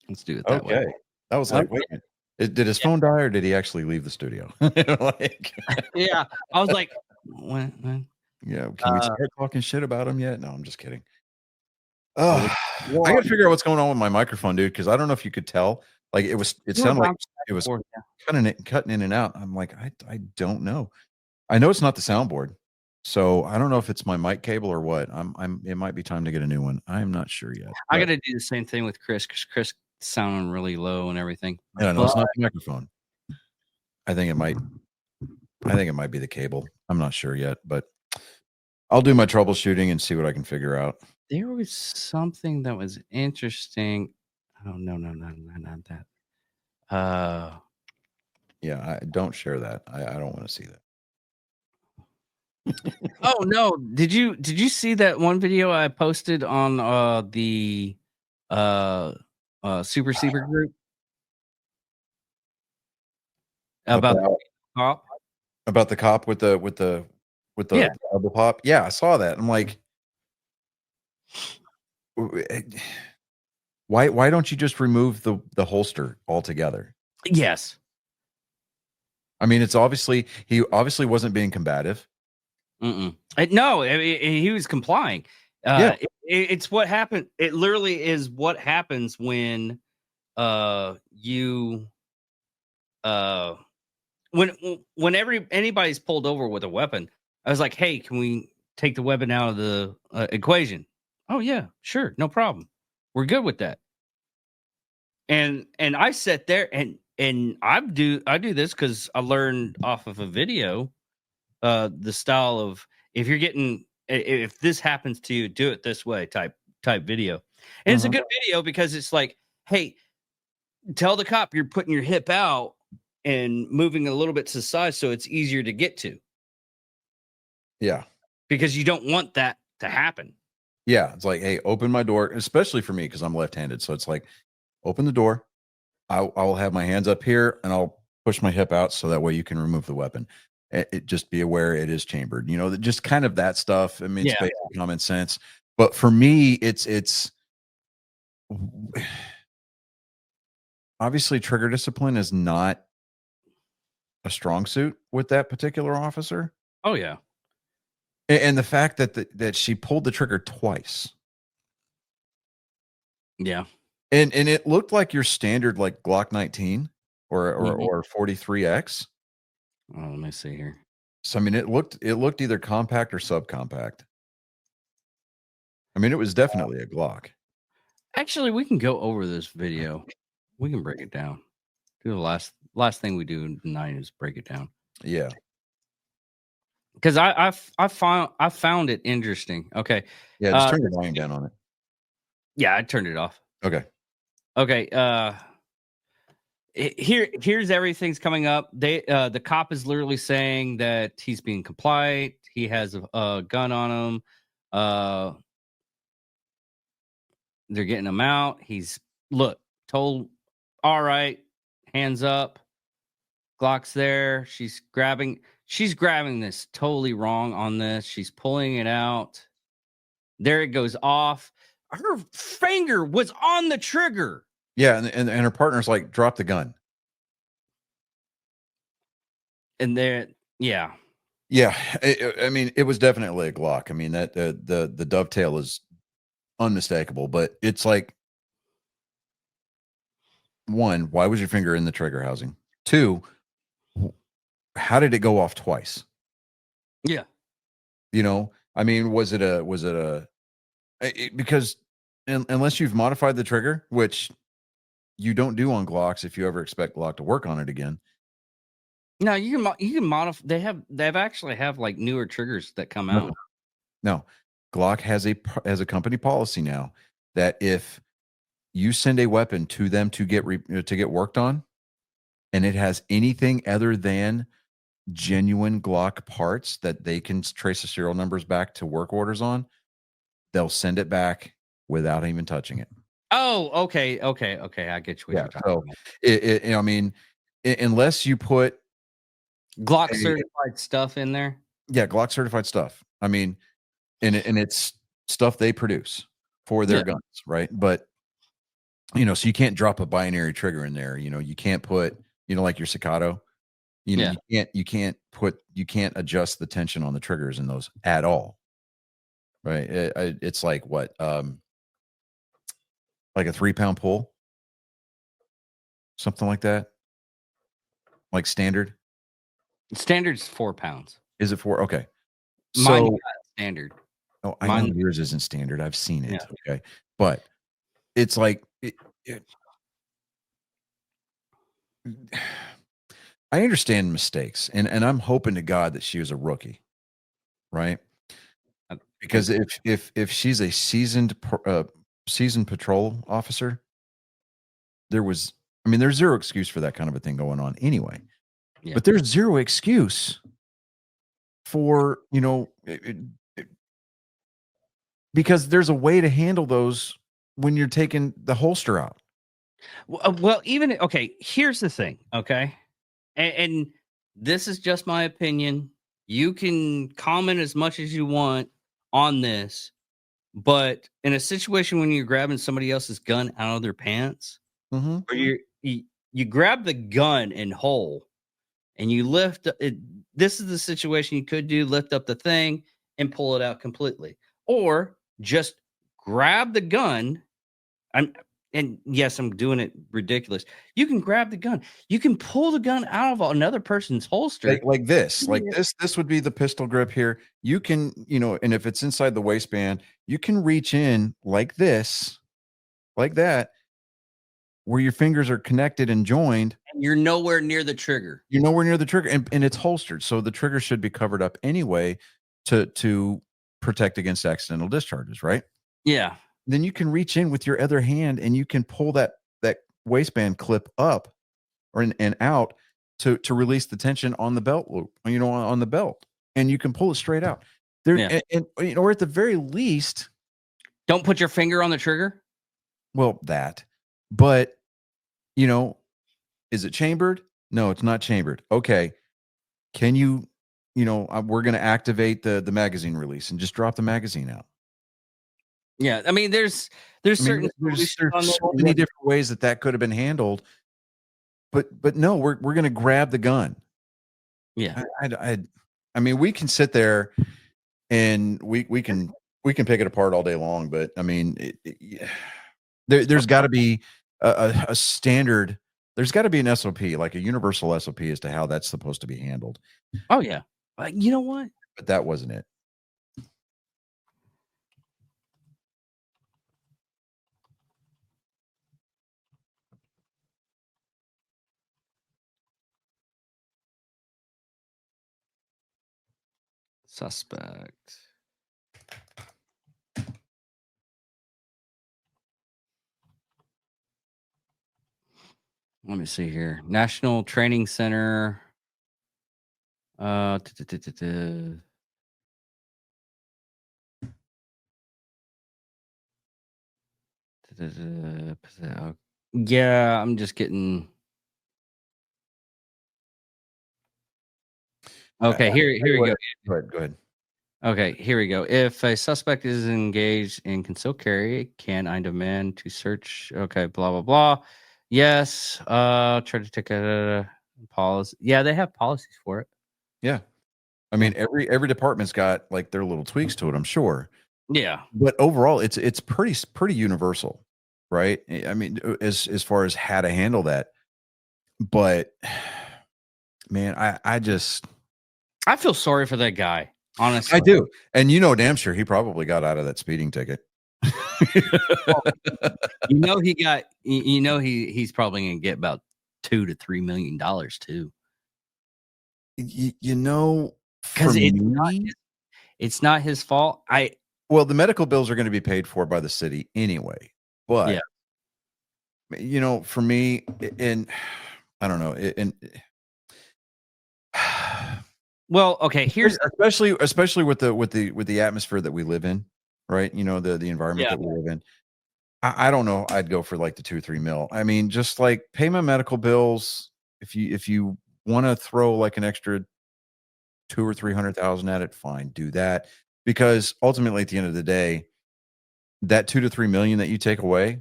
Let's do it that way. Okay. That was like, wait a minute. Did his phone die or did he actually leave the studio? Like, Yeah, I was like, when? yeah, can we start talking shit about him yet? No, I'm just kidding. I gotta figure out what's going on with my microphone, dude, because I don't know if you could tell. Like it sounded like it was cutting in and out. I'm like, I don't know. I know it's not the soundboard. So I don't know if it's my mic cable or what. It might be time to get a new one. I'm not sure yet. I got to do the same thing with Chris because Chris sounding really low and everything. Yeah, no, it's not the microphone. I think it might be the cable. I'm not sure yet, but I'll do my troubleshooting and see what I can figure out. There was something that was interesting. Oh no, not that. Yeah, I don't share that. I don't want to see that. Oh no! Did you see that one video I posted on the Super Seeber group about the cop? About the cop with the double pop? Yeah, I saw that. I'm like, why don't you just remove the holster altogether? Yes. I mean, he obviously wasn't being combative. No, he was complying. Yeah. It's what happened. It literally is what happens when you when anybody's pulled over with a weapon. I was like, hey, can we take the weapon out of the equation? Oh yeah, sure, no problem. We're good with that. And I sat there and I do this because I learned off of a video the style of if this happens to you, do it this way type video. And it's a good video because it's like, hey, tell the cop you're putting your hip out and moving a little bit to the side so it's easier to get to. Yeah. Because you don't want that to happen. Yeah. It's like, hey, open my door, especially for me because I'm left-handed. So it's like, open the door. I will have my hands up here and I'll push my hip out so that way you can remove the weapon. It just be aware it is chambered. Just kind of that stuff. I mean, it's basic common sense. But for me, it's obviously trigger discipline is not a strong suit with that particular officer. Oh yeah. And the fact that she pulled the trigger twice. Yeah. And it looked like your standard like Glock 19 or 43X. Oh, let me see here. So I mean it looked either compact or subcompact. I mean, it was definitely a Glock. Actually, we can go over this video. We can break it down. Do the last thing we do tonight is break it down. Yeah. Because I found it interesting. Okay. Yeah, just turn the volume down on it. Yeah, I turned it off. Okay. Here's everything's coming up. The cop is literally saying that he's being compliant. He has a gun on him. They're getting him out. He's told, all right, hands up. Glock's there. She's grabbing this totally wrong on this. She's pulling it out. There it goes off. Her finger was on the trigger. Yeah, and her partner's like, drop the gun. And there, yeah. Yeah, I mean, it was definitely a Glock. I mean, that the dovetail is unmistakable, but it's like, one, why was your finger in the trigger housing? Two, how did it go off twice? Yeah. I mean, was it because unless you've modified the trigger, which you don't do on Glocks if you ever expect Glock to work on it again. No, you can modify. They've actually have like newer triggers that come out. No, Glock has a company policy now that if you send a weapon to them to get worked on, and it has anything other than genuine Glock parts that they can trace the serial numbers back to work orders on, they'll send it back without even touching it. Oh, okay. I get you. What you're talking about. I mean, unless you put Glock certified stuff in there. Yeah, Glock certified stuff. I mean, and it's stuff they produce for their guns, right? But so you can't drop a binary trigger in there. You can't put, like your Staccato. You can't adjust the tension on the triggers in those at all, right? It's like what, like a 3-pound pull, something like that, like standard. Standard's 4 pounds. Is it 4? Okay, Mine so got standard. oh, I know yours isn't standard. I've seen it. Yeah. Okay, but it's like I understand mistakes, and I'm hoping to God that she was a rookie, right? Because if she's a seasoned patrol officer, there's zero excuse for that kind of a thing going on anyway. Yeah. But there's zero excuse for because there's a way to handle those when you're taking the holster out. Well, even okay. Here's the thing, okay, and this is just my opinion. You can comment as much as you want on this, but in a situation when you're grabbing somebody else's gun out of their pants, or you grab the gun in whole, and you lift it. This is the situation you could do: lift up the thing and pull it out completely, or just grab the gun. And yes, I'm doing it ridiculous. You can grab the gun. You can pull the gun out of another person's holster. Like this. This would be the pistol grip here. You can, and if it's inside the waistband, you can reach in like this, like that, where your fingers are connected and joined. And you're nowhere near the trigger. You're nowhere near the trigger, and it's holstered. So the trigger should be covered up anyway to protect against accidental discharges, right? Yeah. Then you can reach in with your other hand and you can pull that waistband clip up and out to release the tension on the belt loop, on the belt, and you can pull it straight out there. And or at the very least, don't put your finger on the trigger. Well, but is it chambered? No, it's not chambered. Okay. Can you, we're going to activate the magazine release and just drop the magazine out. Yeah, I mean, there's so many different ways that could have been handled, but no, we're going to grab the gun. Yeah, I mean, we can sit there and we can pick it apart all day long, but I mean, there's got to be a standard. There's got to be an SOP, like a universal SOP, as to how that's supposed to be handled. Oh yeah, you know what? But that wasn't it. Suspect. Let me see here. National Training Center. Yeah, I'm just getting. Okay, here we go. Go ahead. Okay, here we go. If a suspect is engaged in concealed carry, can I demand to search? Okay, blah blah blah. Yes. Try to take a policy. Yeah, they have policies for it. Yeah, I mean every department's got like their little tweaks to it, I'm sure. Yeah, but overall, it's pretty universal, right? I mean, as far as how to handle that. But man, I feel sorry for that guy. Honestly, I do. And damn sure he probably got out of that speeding ticket. You know he got. You know he's probably going to get about $2 to $3 million too. You know, Because for me, it's not his fault. well, the medical bills are going to be paid for by the city anyway. But you know, for me, and I don't know, and well, okay. Here's especially with the atmosphere that we live in, right? You know, the environment that we live in. I don't know. I'd go for like the 2 or 3 mil. I mean, just like pay my medical bills. If you want to throw like an extra 2 or 300,000 at it, fine, do that. Because ultimately, at the end of the day, that 2 to 3 million that you take away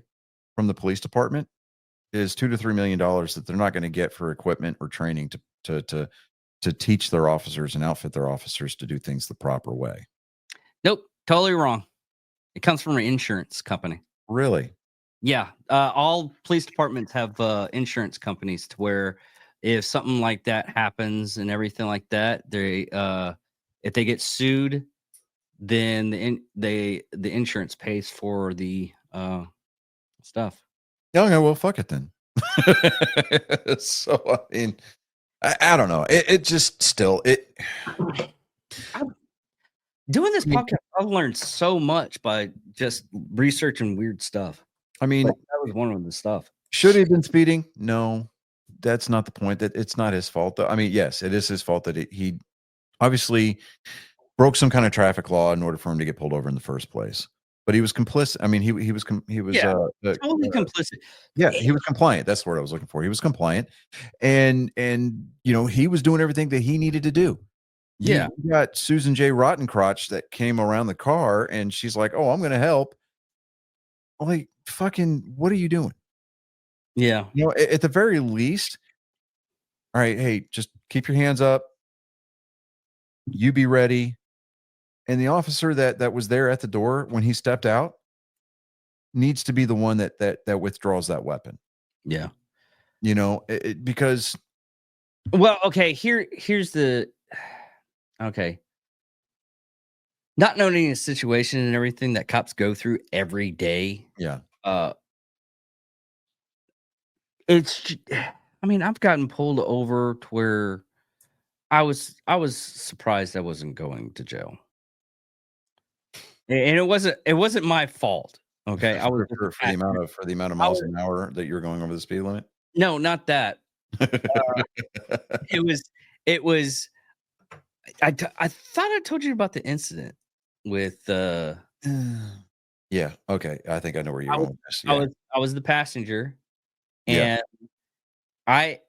from the police department is $2 to $3 million that they're not going to get for equipment or training to teach their officers and outfit their officers to do things the proper way. Nope, totally wrong. It comes from an insurance company. Really? Yeah, all police departments have insurance companies to where if something like that happens and everything like that, they if they get sued, then the insurance pays for the stuff. Okay, well, fuck it then. So I mean, I don't know. It just still Doing this podcast, I've learned so much by just researching weird stuff. I mean, that was one of the stuff. Should he have been speeding? No, that's not the point. That it's not his fault. Though. I mean, yes, it is his fault that he obviously broke some kind of traffic law in order for him to get pulled over in the first place. But he was complicit. I mean, he was totally complicit. Yeah, he was compliant. That's the word I was looking for. He was compliant, and you know he was doing everything that he needed to do. You got Susan J. Rottencrotch that came around the car, and she's like, "Oh, I'm going to help." Like, fucking, what are you doing? Yeah. You know, at the very least, all right, hey, just keep your hands up. You be ready. And the officer that was there at the door when he stepped out needs to be the one that withdraws that weapon. Yeah. You know, because well, okay, here's the okay. Not knowing the situation and everything that cops go through every day. Yeah. It's I mean, I've gotten pulled over to where I was surprised I wasn't going to jail. And it wasn't my fault. Okay. I was for the amount of miles an hour that you're going over the speed limit. No, not that. It was I thought I told you about the incident with yeah, okay. I think I know where you're going with this. Yeah. I was the passenger and I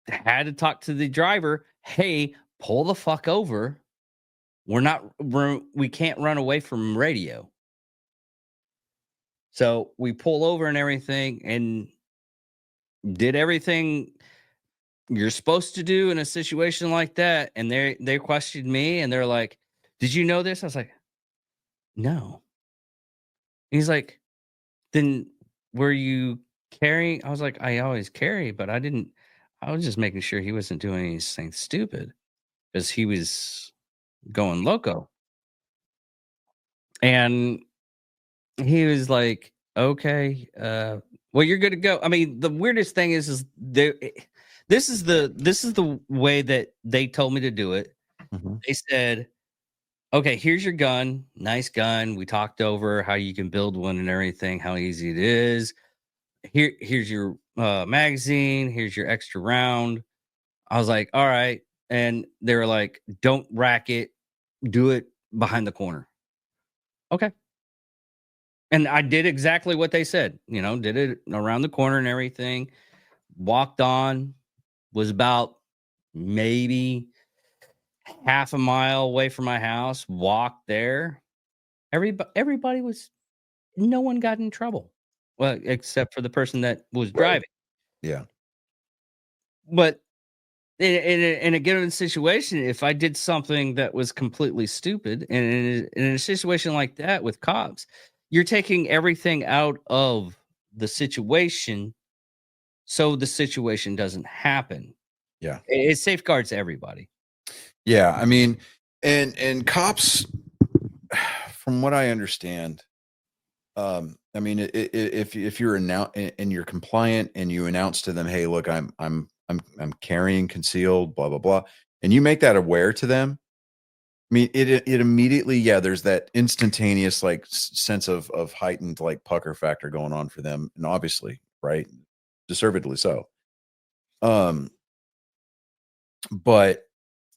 had to talk to the driver, "Hey, pull the fuck over. We can't run away from radio." So, we pull over and everything and did everything you're supposed to do in a situation like that, and they questioned me and they're like, "Did you know this?" I was like, "No." He's like, "Then were you carrying?" I was like, "I always carry, but I was just making sure he wasn't doing anything stupid because he was going loco." And he was like, "Okay, well, you're good to go." I mean, the weirdest thing is this is the way that they told me to do it. Mm-hmm. They said, "Okay, here's your gun. Nice gun. We talked over how you can build one and everything, how easy it is. Here's your magazine. Here's your extra round." I was like, "All right." And they were like, "Don't rack it. Do it behind the corner." Okay. And I did exactly what they said, you know, did it around the corner and everything. Walked on, was about maybe half a mile away from my house, walked there. Everybody was, no one got in trouble. Well, except for the person that was driving. Yeah. But in a given situation, if I did something that was completely stupid, and in a situation like that with cops, you're taking everything out of the situation so the situation doesn't happen. Yeah. It safeguards everybody. Yeah. I mean, and cops, from what I understand, I mean, if you're and you're compliant and you announce to them, hey, look, I'm carrying concealed, blah blah blah, and you make that aware to them. I mean, it immediately, yeah, there's that instantaneous like sense of heightened like pucker factor going on for them, and obviously, right, deservedly so. Um, but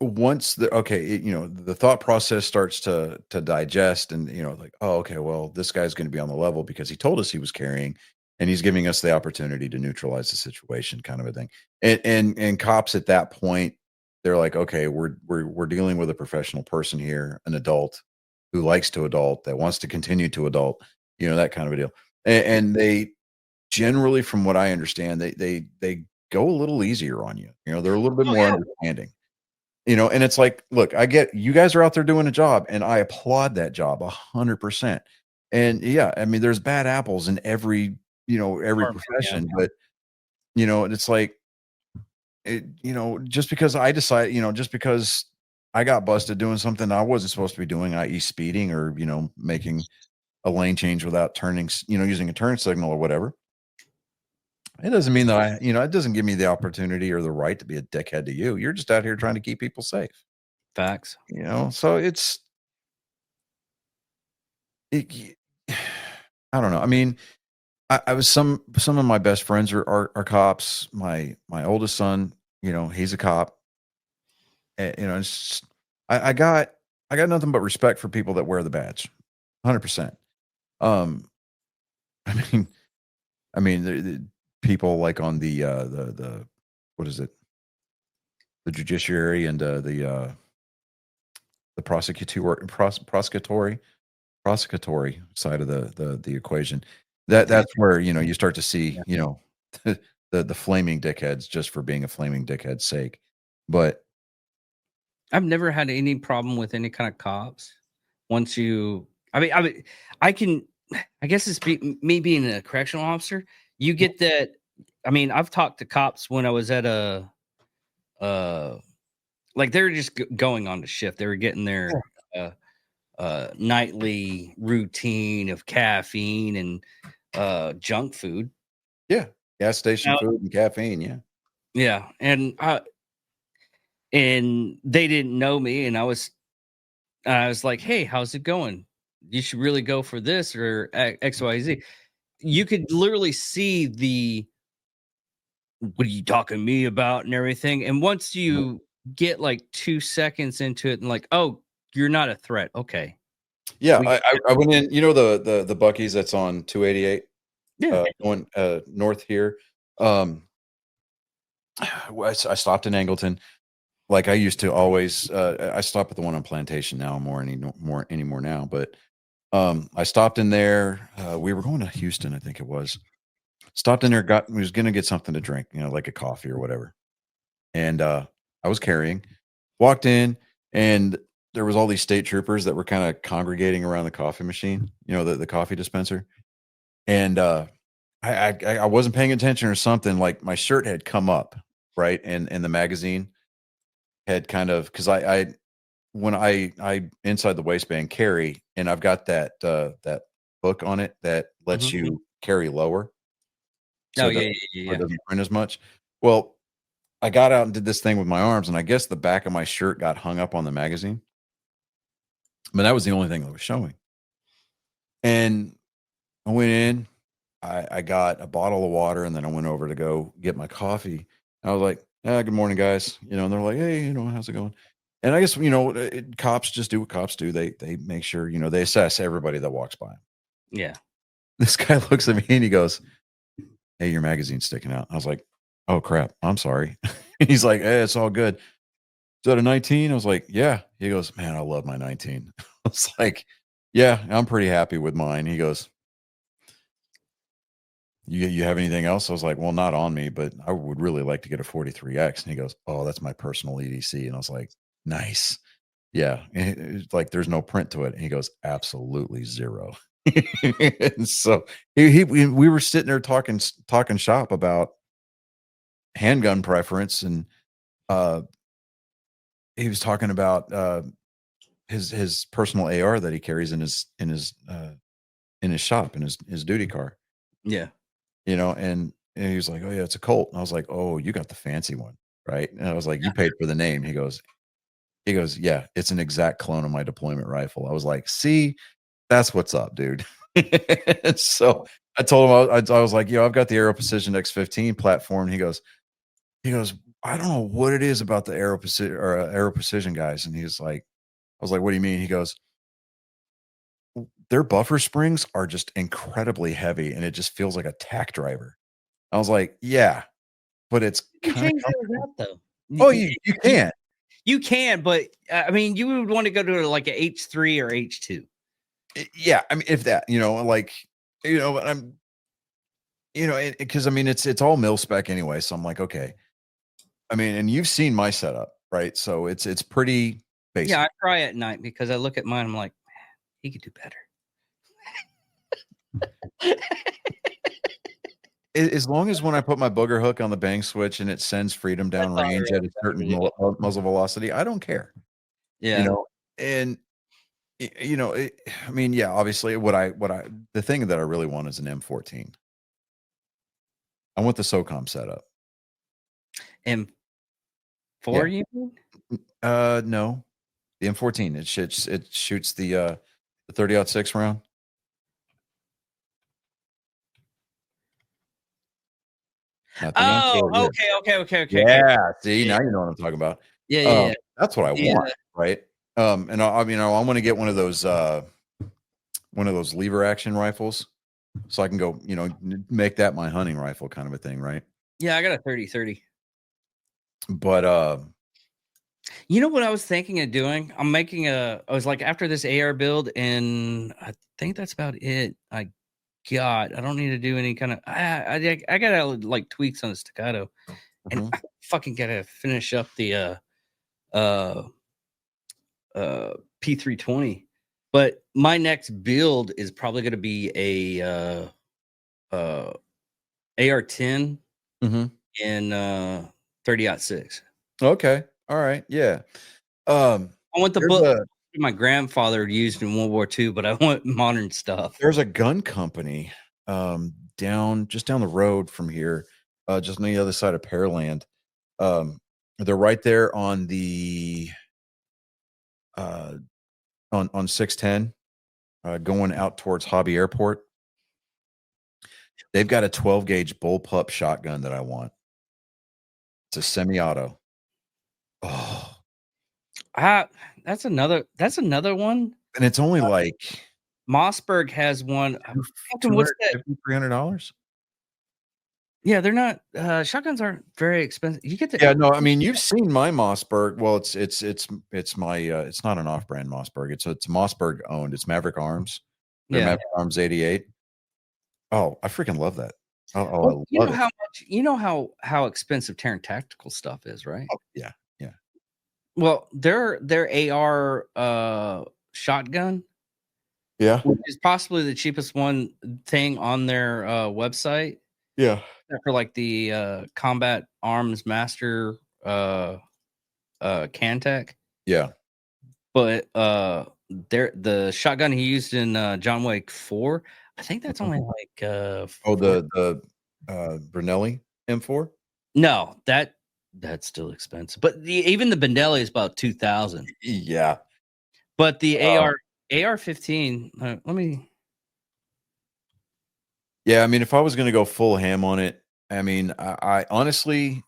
once the thought process starts to digest, and like, oh, okay, well, this guy's going to be on the level because he told us he was carrying, and he's giving us the opportunity to neutralize the situation, kind of a thing. And cops at that point, they're like, okay, we're dealing with a professional person here, an adult who likes to adult, that wants to continue to adult, that kind of a deal. And they generally, from what I understand, they go a little easier on you. They're a little bit Oh, more yeah. understanding. And it's like, look, I get you guys are out there doing a job, and I applaud that job 100%. And yeah, I mean, there's bad apples in every Department, yeah. profession, but and it's like just because I decide, just because I got busted doing something I wasn't supposed to be doing, i.e., speeding or making a lane change without turning, using a turn signal or whatever. It doesn't mean that it doesn't give me the opportunity or the right to be a dickhead to you. You're just out here trying to keep people safe. Facts. So I don't know. I mean, I was some of my best friends are cops. My oldest son, he's a cop. It's just, I got nothing but respect for people that wear the badge, 100%. Um, I mean, the people like on the what is it, the judiciary and the prosecutory side of the equation. That's where you start to see the flaming dickheads just for being a flaming dickhead's sake. But I've never had any problem with any kind of cops. Once you, I guess it's me being a correctional officer. You get that. I mean, I've talked to cops when I was at like they were just going on to shift. They were getting their nightly routine of caffeine and junk food. yeah, gas station food and caffeine. Yeah, and they didn't know me, and I was like, "Hey, how's it going? You should really go for this or XYZ." You could literally see the "What are you talking to me about?" and everything. And once you get like 2 seconds into it, and like, "Oh, you're not a threat." Okay. Yeah, I went in. The Buc-ee's that's on 288. Yeah. Going north here. I stopped in Angleton. Like I used to always, I stop at the one on Plantation now anymore now. But I stopped in there. We were going to Houston, I think it was. Stopped in there, was going to get something to drink, like a coffee or whatever. And I was carrying. Walked in, and there was all these state troopers that were kind of congregating around the coffee machine, the coffee dispenser. And I wasn't paying attention or something. Like my shirt had come up, right, and the magazine had kind of, because when I inside the waistband carry, and I've got that hook on it that lets you carry lower. So it doesn't print as much. Well, I got out and did this thing with my arms, and I guess the back of my shirt got hung up on the magazine. But that was the only thing that was showing. And I went in, I got a bottle of water, and then I went over to go get my coffee. I was like, good morning, guys. And they're like, hey, how's it going? And I guess, cops just do what cops do. They make sure, they assess everybody that walks by. Yeah. This guy looks at me and he goes, hey, your magazine's sticking out. I was like, oh, crap. I'm sorry. He's like, hey, it's all good. Is that a 19? I was like, yeah. He goes, man, I love my 19. I was like, yeah, I'm pretty happy with mine. He goes, you have anything else? I was like, well, not on me, but I would really like to get a 43X. And he goes, oh, that's my personal EDC. And I was like, nice. Yeah. It's like, there's no print to it. And he goes, absolutely zero. And so we were sitting there talking shop about handgun preference. And he was talking about his personal AR that he carries in his in his shop in his duty car. Yeah. You know, and he was like, "Oh yeah, it's a Colt." And I was like, "Oh, you got the fancy one, right?" And I was like, "You paid for the name." He goes, "Yeah, it's an exact clone of my deployment rifle." I was like, "See, that's what's up, dude." So I told him I was like, "Yo, I've got the Aero Precision X15 platform." He goes, "I don't know what it is about the Aero Precision guys." And he's like, I was like, "What do you mean?" He goes, "Their buffer springs are just incredibly heavy, and it just feels like a tack driver." I was like, "Yeah, but it's You kind of change those out though. Oh, you can't. You can, but I mean, you would want to go to like a H3 or H2. Yeah, I mean, if that, like, I'm, because I mean, it's all mil spec anyway. So I'm like, okay. I mean, and you've seen my setup, right? So it's pretty basic. Yeah, I cry at night because I look at mine. I'm like, man, he could do better. As long as when I put my booger hook on the bang switch and it sends freedom down That's all I range really at a certain care. muzzle velocity, I don't care. Yeah. And I mean, yeah, obviously the thing that I really want is an M14. I want the SOCOM setup. M4, Yeah. you mean? No, the M14. It shoots the 30-06 round. Not the M4, okay. yeah. See, now you know what I'm talking about. Yeah. That's what I Yeah. want, right? And I want to get one of those lever action rifles, so I can go, make that my hunting rifle kind of a thing, right? Yeah, I got a 30-30. But You know what I was thinking of doing? I was like, after this AR build, and I think that's about it. I don't need to do any kind of, I gotta like tweaks on the staccato, and I fucking gotta finish up the P320. But my next build is probably going to be a AR-10 in 30-06. Okay, all right, yeah. I want the There's book my grandfather used in World War II, but I want modern stuff. There's a gun company just down the road from here, just on the other side of Pearland. They're right there on the on 610, going out towards Hobby Airport. They've got a 12 gauge bullpup shotgun that I want. It's a semi-auto. Oh, That's another one. and it's only like Mossberg has one. What's that? $300. Yeah, they're not shotguns aren't very expensive. You get the Yeah, no, I mean, you've seen my Mossberg. Well, it's my it's not an off-brand Mossberg. It's Mossberg owned. It's Maverick Arms. They're Yeah. Maverick Arms 88. Oh, I freaking love that. I Well, love it. how much how expensive Terran tactical stuff is, right? Oh, yeah. Well, their AR shotgun, Yeah. which is possibly the cheapest one thing on their website. Yeah. Except for like the Combat Arms Master Cantech. Yeah. But the shotgun he used in John Wick 4, I think that's only like the Brunelli M4? No, that's still expensive. But even the Benelli is about 2,000. Yeah. But the AR-15, let me. Yeah, I mean, if I was going to go full ham on it, I mean, I honestly,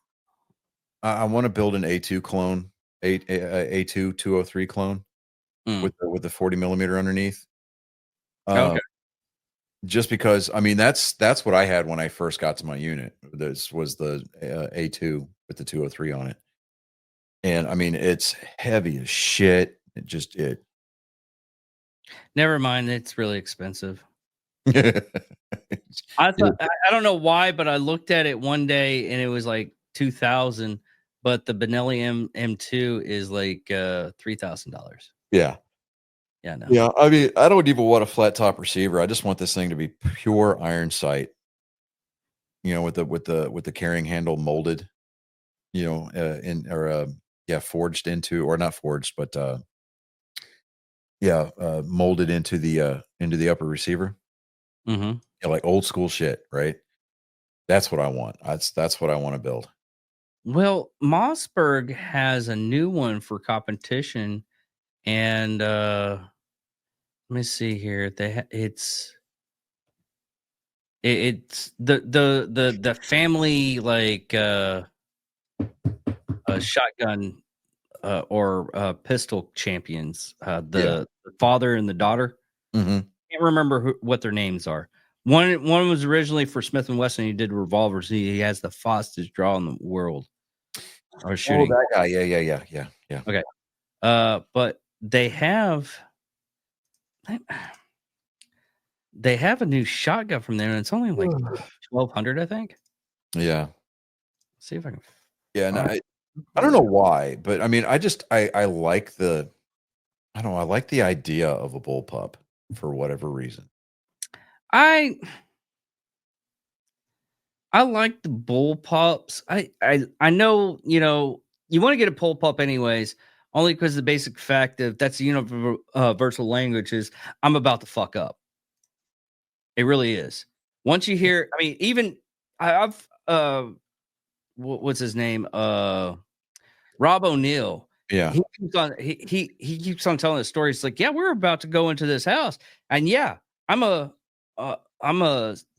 I want to build an A2 clone, A2 203 clone with the 40 millimeter underneath. Okay. Just because, I mean, that's what I had when I first got to my unit. This was the A2 with the 203 on it, and I mean, it's heavy as shit. Never mind, it's really expensive. I thought I don't know why, but I looked at it one day and it was like 2,000, but the Benelli M2 is like $3,000. Yeah. Yeah, no. Yeah, I mean, I don't even want a flat top receiver. I just want this thing to be pure iron sight. With the carrying handle molded, forged into, or not forged, but molded into the upper receiver. Mm-hmm. like old school shit, right? That's what I want. That's what I want to build. Well, Mossberg has a new one for competition, and let me see here. It's the family like shotgun or pistol champions. The father and the daughter. Mm-hmm. Can't remember what their names are. One was originally for Smith and Wesson. He did revolvers. He has the fastest draw in the world. Or Oh, shooting. that guy. Yeah. Okay. But they have a new shotgun from there, and it's only like 1,200, I think. Yeah. See if I can. Yeah. No, I don't know why, but I mean, I like the, I don't know, I like the idea of a bullpup for whatever reason. I like the bullpups. I know, you want to get a bullpup anyways, only because the basic fact of that's the universal language is I'm about to fuck up. It really is. Once you hear, I mean, even I've what's his name? Rob O'Neill. Yeah. He keeps on he keeps on telling the story. It's like, yeah, we're about to go into this house, and yeah, I'm a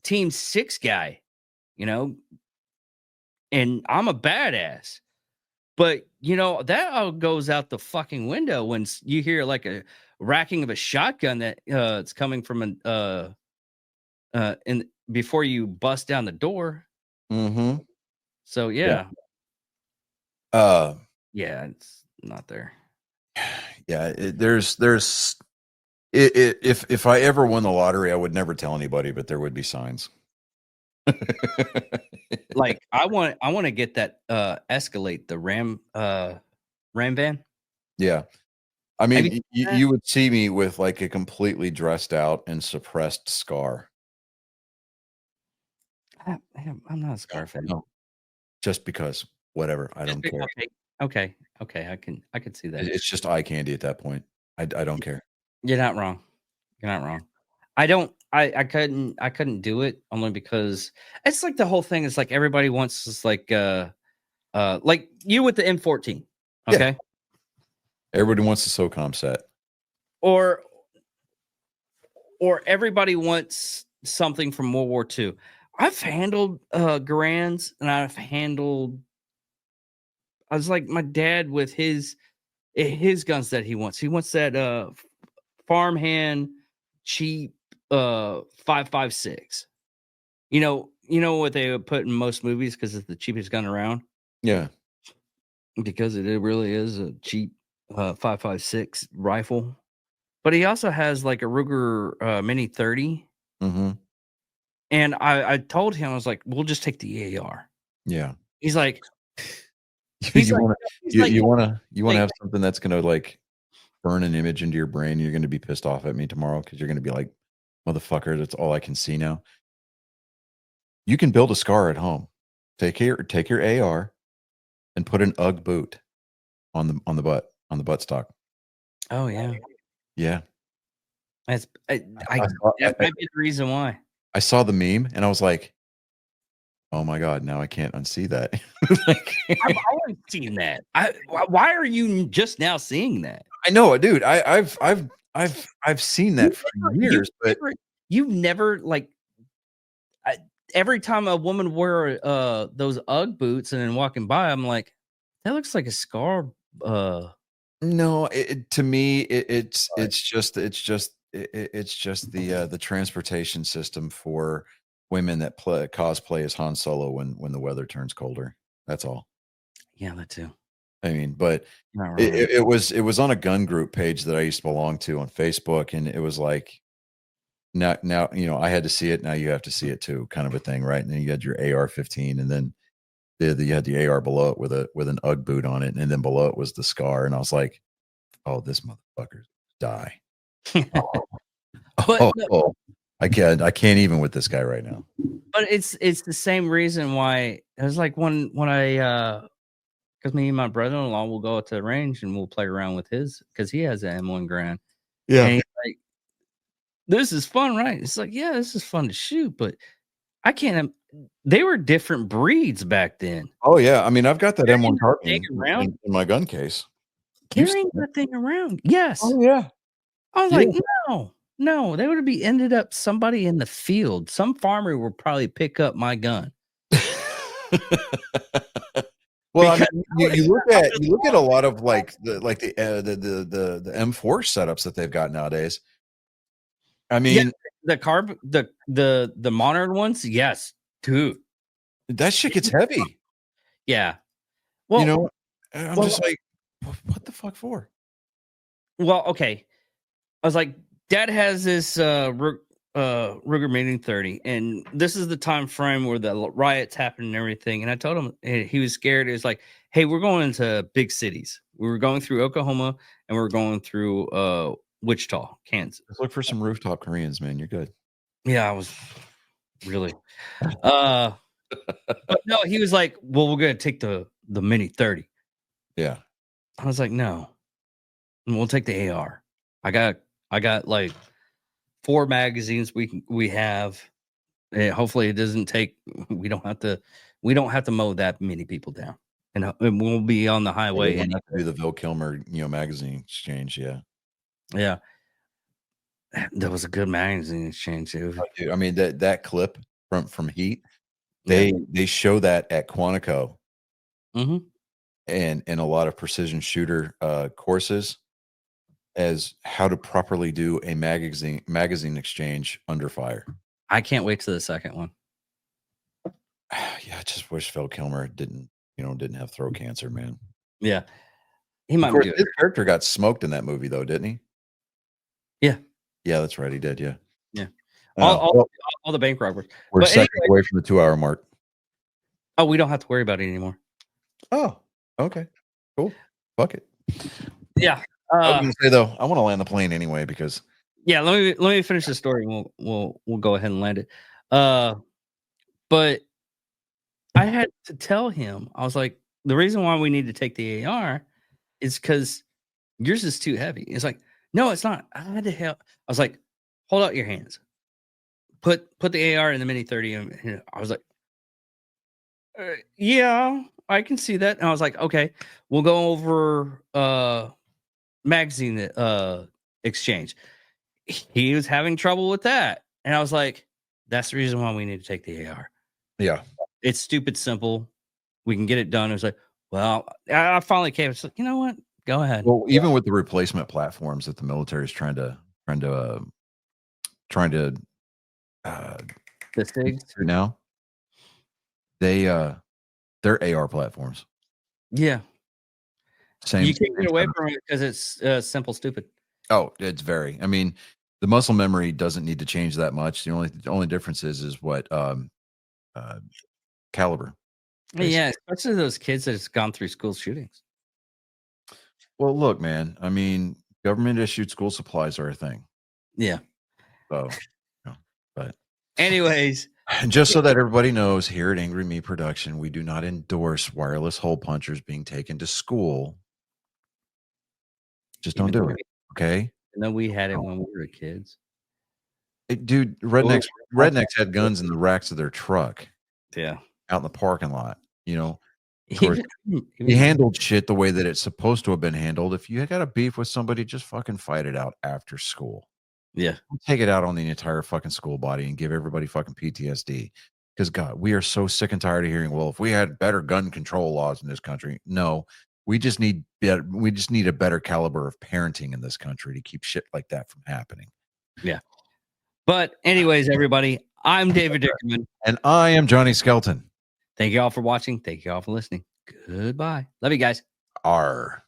team 6 guy, and I'm a badass. But that all goes out the fucking window when you hear like a racking of a shotgun that it's coming from an in before you bust down the door. Mm-hmm. So yeah. Yeah, it's not there. Yeah. If I ever won the lottery, I would never tell anybody, but there would be signs. Like I want to get that Escalade, the Ram van. Yeah. I mean, you would see me with like a completely dressed out and suppressed scar. I'm not a Scar fan. No, just because, whatever. I don't care. Okay. I can see that. It's just eye candy at that point. I don't care. You're not wrong. I couldn't do it only because it's like the whole thing is like everybody wants this like you with the M14. Okay. Yeah. Everybody wants the SOCOM set. Or everybody wants something from World War II. I've handled Garands, and I was like my dad with his guns that he wants. He wants that farmhand cheap 5.56. You know what they would put in most movies because it's the cheapest gun around. Yeah. Because it really is a cheap 5.56 rifle. But he also has like a Ruger Mini 30. Mm-hmm. And I told him, I was like, we'll just take the AR. Yeah. He's like, you want to have something that's going to like burn an image into your brain. You're going to be pissed off at me tomorrow because you're going to be like, motherfucker, that's all I can see now. You can build a SCAR at home. Take your AR and put an UGG boot on the buttstock. oh yeah. Yeah. That might be the reason why. I saw the meme and I was like, oh my God, now I can't unsee that. I've always seen that. Why are you just now seeing that? I know, dude. I've seen that for years, but you've never like every time a woman wear those UGG boots and then walking by, I'm like, that looks like a SCAR. No, to me, it's just the transportation system for women that cosplay as Han Solo when the weather turns colder. That's all. Yeah, that too. I mean, but it was on a gun group page that I used to belong to on Facebook, and it was like, now I had to see it. Now you have to see it too, kind of a thing, right? And then you had your AR-15, and then you had the AR below it with an UGG boot on it, and then below it was the SCAR, and I was like, oh, this motherfucker die. I can't even with this guy right now. But it's the same reason why it was like when I because me and my brother-in-law will go out to the range and we'll play around with his because he has an M1 Grand. Yeah. And he's like, this is fun, right? It's like, yeah, this is fun to shoot, but I can't. They were different breeds back then. Oh yeah, I mean, I've got that Carrying M1 that carbine thing around? in my gun case. You've Carrying seen it. that thing around, yes. Oh yeah, I was yeah. like, no, they would have ended up somebody in the field. Some farmer would probably pick up my gun. Well, I Because mean, you look at a lot of like the M4 setups that they've got nowadays. I mean, the modern ones, yes, dude. that shit gets heavy. Yeah. Well, You know, I'm just like, what the fuck for? well, okay. I was like, Dad has this Ruger Meeting 30, and this is the time frame where the riots happened and everything. And I told him he was scared. It was like, hey, we're going into big cities. We were going through Oklahoma and we are going through Wichita, Kansas. Let's look for some rooftop Koreans, man. You're good. Yeah, I was really but no, he was like, well, we're gonna take the Mini 30. Yeah. I was like, no, we'll take the AR. I got like 4 magazines we have. And hopefully it doesn't take. We don't have to mow that many people down, and we'll be on the highway. We'll And have to do the Vil Kilmer, magazine exchange. Yeah. yeah, that was a good magazine exchange. Oh, dude, I mean that clip from Heat, they show that at Quantico, Mm-hmm. and in a lot of precision shooter courses as how to properly do a magazine exchange under fire. I can't wait to the second one. Yeah, I just wish Phil Kilmer didn't have throat cancer, man. Yeah, he might Of course, do his it. character got smoked in that movie, though, didn't he? Yeah. Yeah, that's right. He did. Yeah. Yeah. Well, All the bank robbers. we're But seconds away from the 2-hour mark. Oh, we don't have to worry about it anymore. Oh, okay, cool. Fuck it. Yeah. I was gonna say though, I want to land the plane anyway because Yeah. Let me finish the story. And we'll go ahead and land it. But I had to tell him, I was like, the reason why we need to take the AR is because yours is too heavy. It's like, no, it's not. I had to help. I was like, hold out your hands. Put the AR in the Mini 30. And I was like, yeah, I can see that. And I was like, okay, we'll go over magazine exchange. He was having trouble with that. And I was like, that's the reason why we need to take the AR. yeah, It's stupid simple. We can get it done. It was like, well, I finally came. It's like, you know what? Go ahead. well, even with the replacement platforms that the military is trying to The SIGs. right now, they're AR platforms. Yeah. Same. You can't get away setup. from it because it's simple, stupid. Oh, it's very. I mean, the muscle memory doesn't need to change that much. The only difference is what caliber. Yeah, especially those kids that has gone through school shootings. Well, look, man. I mean, government issued school supplies are a thing. Yeah. So, but anyways, and just so that everybody knows, here at Angry Me Production, we do not endorse wireless hole punchers being taken to school. Just don't do it, okay? I know we had it when we were kids. Dude, rednecks had guns in the racks of their truck. Yeah. Out in the parking lot, Of course, he handled shit the way that it's supposed to have been handled. If you got a beef with somebody, just fucking fight it out after school. Yeah. Take it out on the entire fucking school body and give everybody fucking PTSD. Because God, we are so sick and tired of hearing, well, if we had better gun control laws in this country. No, we just need a better caliber of parenting in this country to keep shit like that from happening. Yeah. But anyways, everybody, I'm David Dickerman. And I am Johnny Skelton. Thank you all for watching. Thank you all for listening. Goodbye. Love you guys. R.